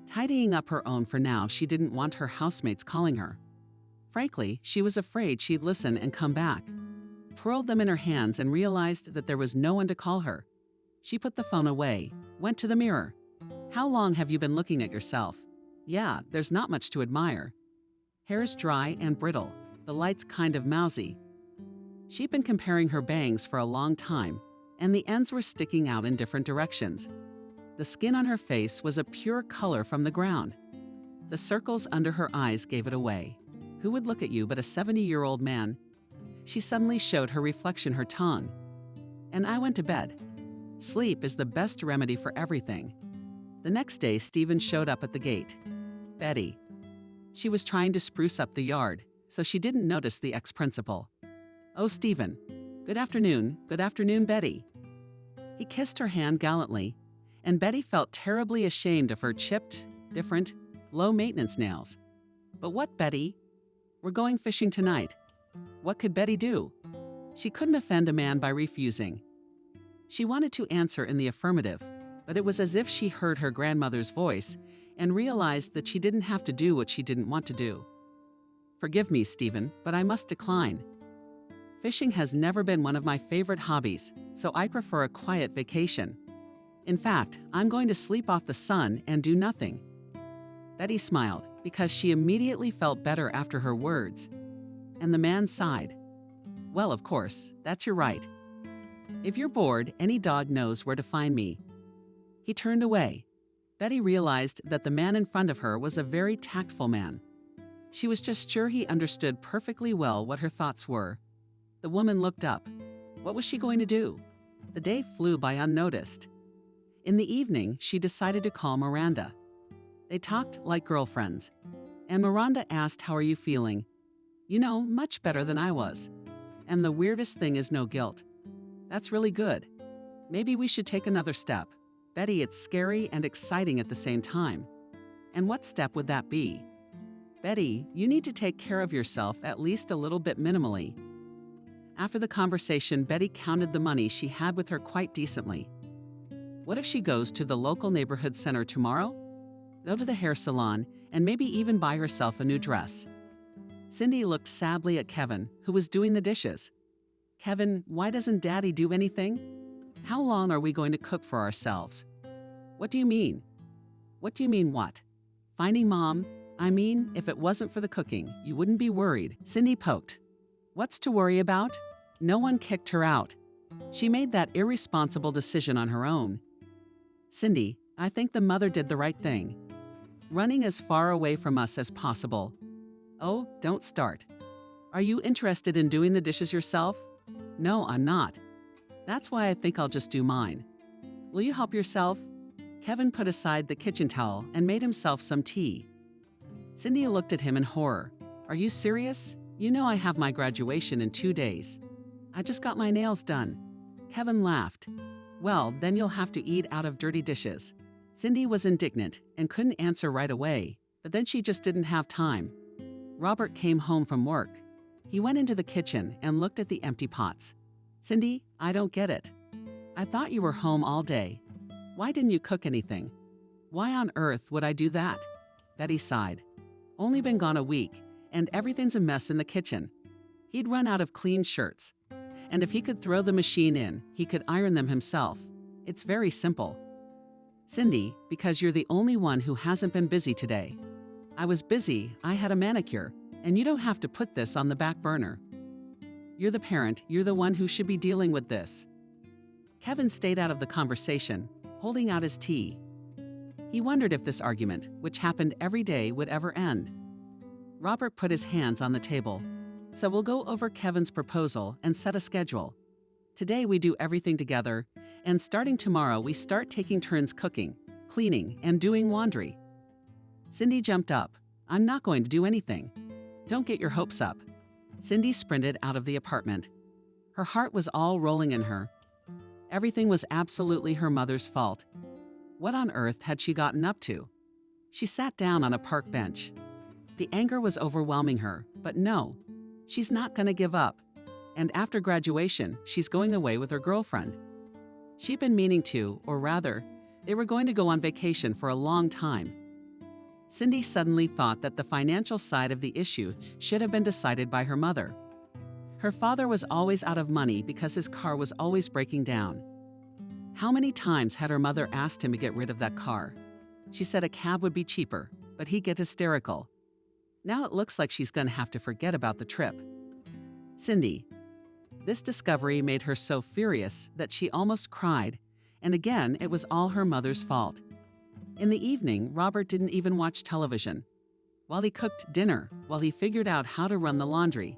Tidying up her own for now, she didn't want her housemates calling her. Frankly, she was afraid she'd listen and come back. Twirled them in her hands and realized that there was no one to call her. She put the phone away, went to the mirror. How long have you been looking at yourself? Yeah, there's not much to admire. Hair's dry and brittle, the light's kind of mousy. She'd been comparing her bangs for a long time, and the ends were sticking out in different directions. The skin on her face was a pure color from the ground. The circles under her eyes gave it away. Who would look at you but a 70-year-old man? She suddenly showed her reflection her tongue. And I went to bed. Sleep is the best remedy for everything. The next day, Stephen showed up at the gate. Betty. She was trying to spruce up the yard, so she didn't notice the ex-principal. Oh, Stephen. Good afternoon, Betty. He kissed her hand gallantly, and Betty felt terribly ashamed of her chipped, different, low-maintenance nails. But what, Betty? We're going fishing tonight. What could Betty do? She couldn't offend a man by refusing. She wanted to answer in the affirmative, but it was as if she heard her grandmother's voice and realized that she didn't have to do what she didn't want to do. Forgive me, Stephen, but I must decline. Fishing has never been one of my favorite hobbies, so I prefer a quiet vacation. In fact, I'm going to sleep off the sun and do nothing. Betty smiled because she immediately felt better after her words. And the man sighed. Well, of course, that's your right. If you're bored, any dog knows where to find me. He turned away. Betty realized that the man in front of her was a very tactful man. She was just sure he understood perfectly well what her thoughts were. The woman looked up. What was she going to do? The day flew by unnoticed. In the evening, she decided to call Miranda. They talked like girlfriends, and Miranda asked, "How are you feeling?" "You know, much better than I was. And the weirdest thing is no guilt." "That's really good. Maybe we should take another step." "Betty, it's scary and exciting at the same time." "And what step would that be?" "Betty, you need to take care of yourself at least a little bit minimally." After the conversation, Betty counted the money she had with her quite decently. What if she goes to the local neighborhood center tomorrow? Go to the hair salon and maybe even buy herself a new dress. Cindy looked sadly at Kevin, who was doing the dishes. "Kevin, why doesn't Daddy do anything? How long are we going to cook for ourselves?" "What do you mean?" "What do you mean what?" "Finding Mom. I mean, if it wasn't for the cooking, you wouldn't be worried." Cindy poked. "What's to worry about? No one kicked her out. She made that irresponsible decision on her own." "Cindy, I think the mother did the right thing. Running as far away from us as possible." "Oh, don't start. Are you interested in doing the dishes yourself?" "No, I'm not. That's why I think I'll just do mine." "Will you help yourself?" Kevin put aside the kitchen towel and made himself some tea. Cindy looked at him in horror. "Are you serious? You know I have my graduation in 2 days. I just got my nails done." Kevin laughed. "Well, then you'll have to eat out of dirty dishes." Cindy was indignant and couldn't answer right away, but then she just didn't have time. Robert came home from work. He went into the kitchen and looked at the empty pots. "Cindy, I don't get it. I thought you were home all day. Why didn't you cook anything?" "Why on earth would I do that?" Betty sighed. "Only been gone a week, and everything's a mess in the kitchen." He'd run out of clean shirts. And if he could throw the machine in, he could iron them himself. It's very simple. "Cindy, because you're the only one who hasn't been busy today. I was busy, I had a manicure, and you don't have to put this on the back burner. You're the parent, you're the one who should be dealing with this." Kevin stayed out of the conversation, holding out his tea. He wondered if this argument, which happened every day, would ever end. Robert put his hands on the table. "So we'll go over Kevin's proposal and set a schedule. Today we do everything together, and starting tomorrow we start taking turns cooking, cleaning, and doing laundry." Cindy jumped up. "I'm not going to do anything." "Don't get your hopes up." Cindy sprinted out of the apartment. Her heart was all rolling in her. Everything was absolutely her mother's fault. What on earth had she gotten up to? She sat down on a park bench. The anger was overwhelming her, but no, she's not going to give up. And after graduation, she's going away with her girlfriend. She'd been meaning to, or rather, they were going to go on vacation for a long time. Cindy suddenly thought that the financial side of the issue should have been decided by her mother. Her father was always out of money because his car was always breaking down. How many times had her mother asked him to get rid of that car? She said a cab would be cheaper, but he'd get hysterical. Now it looks like she's going to have to forget about the trip. Cindy. This discovery made her so furious that she almost cried, and again it was all her mother's fault. In the evening, Robert didn't even watch television. While he cooked dinner, while he figured out how to run the laundry.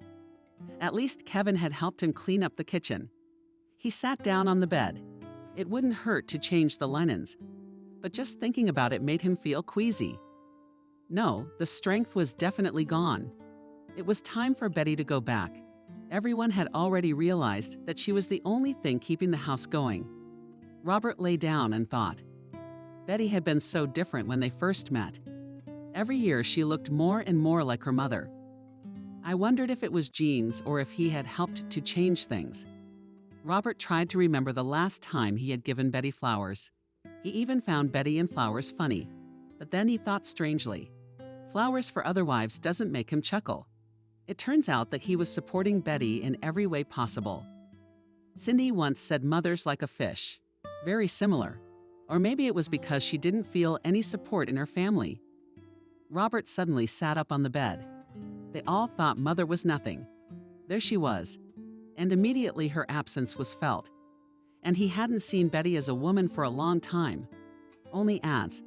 At least Kevin had helped him clean up the kitchen. He sat down on the bed. It wouldn't hurt to change the linens, but just thinking about it made him feel queasy. No, the strength was definitely gone. It was time for Betty to go back. Everyone had already realized that she was the only thing keeping the house going. Robert lay down and thought. Betty had been so different when they first met. Every year she looked more and more like her mother. I wondered if it was genes or if he had helped to change things. Robert tried to remember the last time he had given Betty flowers. He even found Betty and flowers funny. But then he thought strangely. Flowers for other wives doesn't make him chuckle. It turns out that he was supporting Betty in every way possible. Cindy once said mother's like a fish. Very similar. Or maybe it was because she didn't feel any support in her family. Robert suddenly sat up on the bed. They all thought mother was nothing. There she was. And immediately her absence was felt. And he hadn't seen Betty as a woman for a long time. Only as.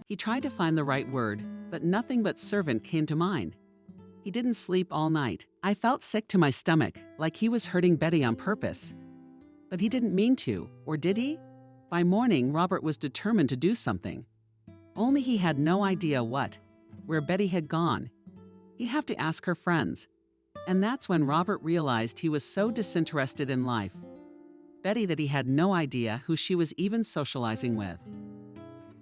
He tried to find the right word, but nothing but servant came to mind. He didn't sleep all night. I felt sick to my stomach, like he was hurting Betty on purpose. But he didn't mean to, or did he? By morning, Robert was determined to do something. Only he had no idea what, where Betty had gone. He'd have to ask her friends. And that's when Robert realized he was so disinterested in life. Betty that he had no idea who she was even socializing with.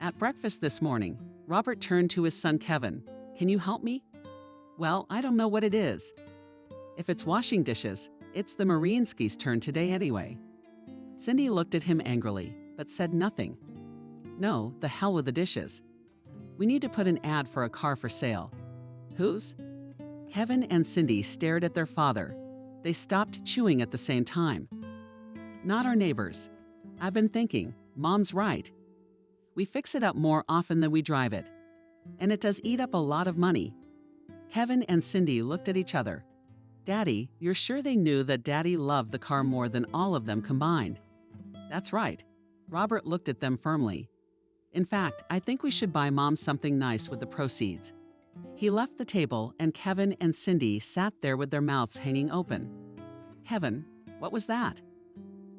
At breakfast this morning, Robert turned to his son Kevin. Can you help me? Well, I don't know what it is. If it's washing dishes, it's the Mariinskis' turn today anyway. Cindy looked at him angrily, but said nothing. No, the hell with the dishes. We need to put an ad for a car for sale. Whose? Kevin and Cindy stared at their father. They stopped chewing at the same time. Not our neighbors. I've been thinking, Mom's right. We fix it up more often than we drive it. And it does eat up a lot of money. Kevin and Cindy looked at each other. Daddy, you're sure they knew that Daddy loved the car more than all of them combined? That's right. Robert looked at them firmly. In fact, I think we should buy Mom something nice with the proceeds. He left the table and Kevin and Cindy sat there with their mouths hanging open. Kevin, what was that?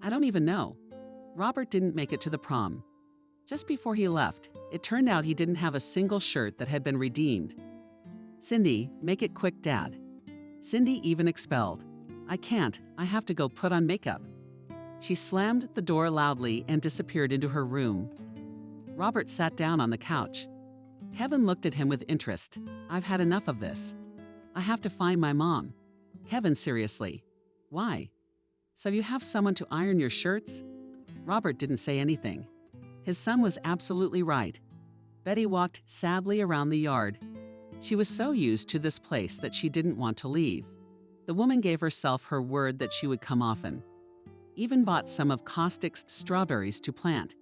I don't even know. Robert didn't make it to the prom. Just before he left, it turned out he didn't have a single shirt that had been redeemed. Cindy, make it quick, Dad. Cindy even expelled. I can't, I have to go put on makeup. She slammed the door loudly and disappeared into her room. Robert sat down on the couch. Kevin looked at him with interest. I've had enough of this. I have to find my mom. Kevin, seriously. Why? So you have someone to iron your shirts? Robert didn't say anything. His son was absolutely right. Betty walked sadly around the yard. She was so used to this place that she didn't want to leave. The woman gave herself her word that she would come often. Even bought some of Caustic's strawberries to plant.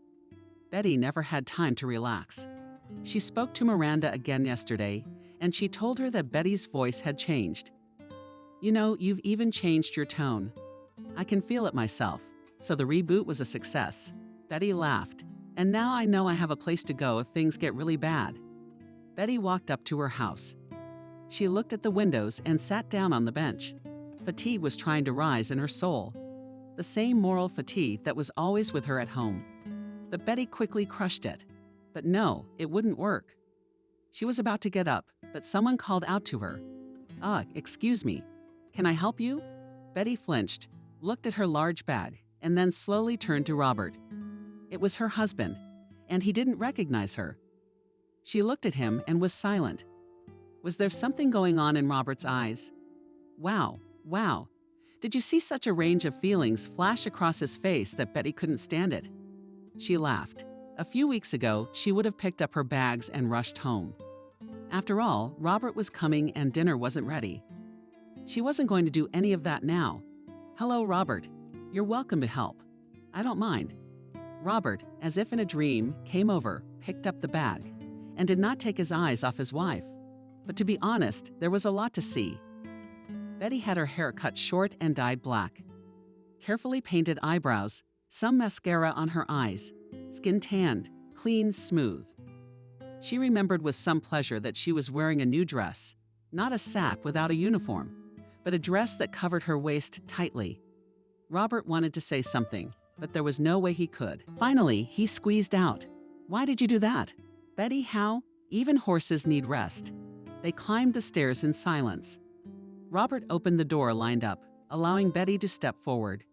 Betty never had time to relax. She spoke to Miranda again yesterday, and she told her that Betty's voice had changed. You know, you've even changed your tone. I can feel it myself. So the reboot was a success. Betty laughed. And now I know I have a place to go if things get really bad. Betty walked up to her house. She looked at the windows and sat down on the bench. Fatigue was trying to rise in her soul. The same moral fatigue that was always with her at home. But Betty quickly crushed it. But no, it wouldn't work. She was about to get up, but someone called out to her. Excuse me. Can I help you? Betty flinched, looked at her large bag, and then slowly turned to Robert. It was her husband, and he didn't recognize her. She looked at him and was silent. Was there something going on in Robert's eyes? Wow. Did you see such a range of feelings flash across his face that Betty couldn't stand it? She laughed. A few weeks ago, she would have picked up her bags and rushed home. After all, Robert was coming and dinner wasn't ready. She wasn't going to do any of that now. "Hello, Robert. You're welcome to help. I don't mind." Robert, as if in a dream, came over, picked up the bag, and did not take his eyes off his wife. But to be honest, there was a lot to see. Betty had her hair cut short and dyed black. Carefully painted eyebrows, some mascara on her eyes, skin tanned, clean, smooth. She remembered with some pleasure that she was wearing a new dress, not a sap without a uniform, but a dress that covered her waist tightly. Robert wanted to say something, but there was no way he could. Finally, he squeezed out, "Why did you do that?" "Betty, how? Even horses need rest." They climbed the stairs in silence. Robert opened the door lined up, allowing Betty to step forward.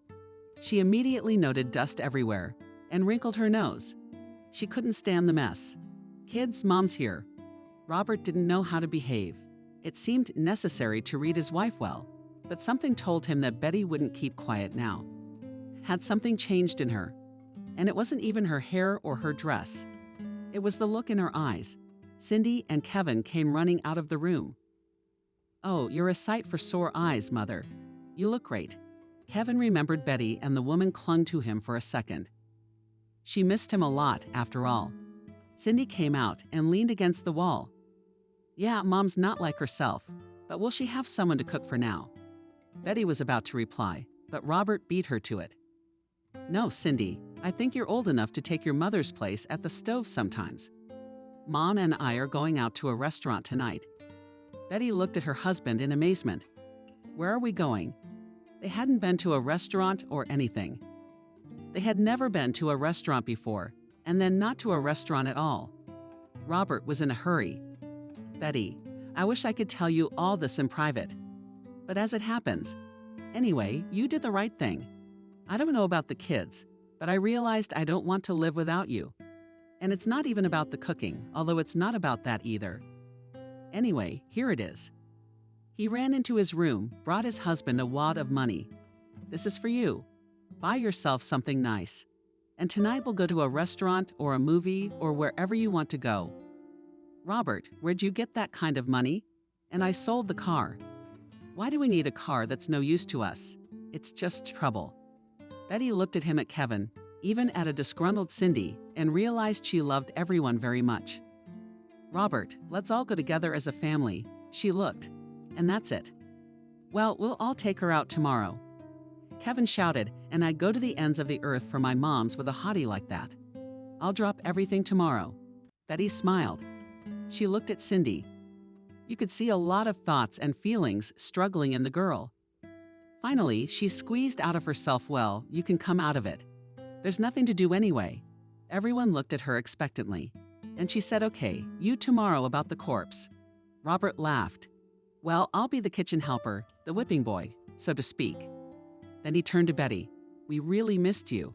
She immediately noted dust everywhere and wrinkled her nose. She couldn't stand the mess. "Kids, Mom's here." Robert didn't know how to behave. It seemed necessary to read his wife well, but something told him that Betty wouldn't keep quiet now. Had something changed in her? And it wasn't even her hair or her dress. It was the look in her eyes. Cindy and Kevin came running out of the room. "Oh, you're a sight for sore eyes, Mother. You look great." Kevin remembered Betty, and the woman clung to him for a second. She missed him a lot, after all. Cindy came out and leaned against the wall. "Yeah, Mom's not like herself, but will she have someone to cook for now?" Betty was about to reply, but Robert beat her to it. "No, Cindy, I think you're old enough to take your mother's place at the stove sometimes. Mom and I are going out to a restaurant tonight." Betty looked at her husband in amazement. "Where are we going?" They hadn't been to a restaurant or anything. They had never been to a restaurant before, and then not to a restaurant at all. Robert was in a hurry. "Betty, I wish I could tell you all this in private. But as it happens, anyway, you did the right thing. I don't know about the kids, but I realized I don't want to live without you. And it's not even about the cooking, although it's not about that either. Anyway, here it is." He ran into his room, brought his husband a wad of money. "This is for you. Buy yourself something nice. And tonight we'll go to a restaurant or a movie or wherever you want to go." "Robert, where'd you get that kind of money?" "And I sold the car." "Why do we need a car that's no use to us? It's just trouble." Betty looked at him, at Kevin, even at a disgruntled Cindy, and realized she loved everyone very much. "Robert, let's all go together as a family." She looked. "And that's it." "Well, we'll all take her out tomorrow." Kevin shouted, "And I'd go to the ends of the earth for my moms with a hottie like that. I'll drop everything tomorrow." Betty smiled. She looked at Cindy. You could see a lot of thoughts and feelings struggling in the girl. Finally, she squeezed out of herself, "Well, you can come out of it. There's nothing to do anyway." Everyone looked at her expectantly. And she said, "Okay, you tomorrow about the corpse." Robert laughed. "Well, I'll be the kitchen helper, the whipping boy, so to speak." Then he turned to Betty. "We really missed you."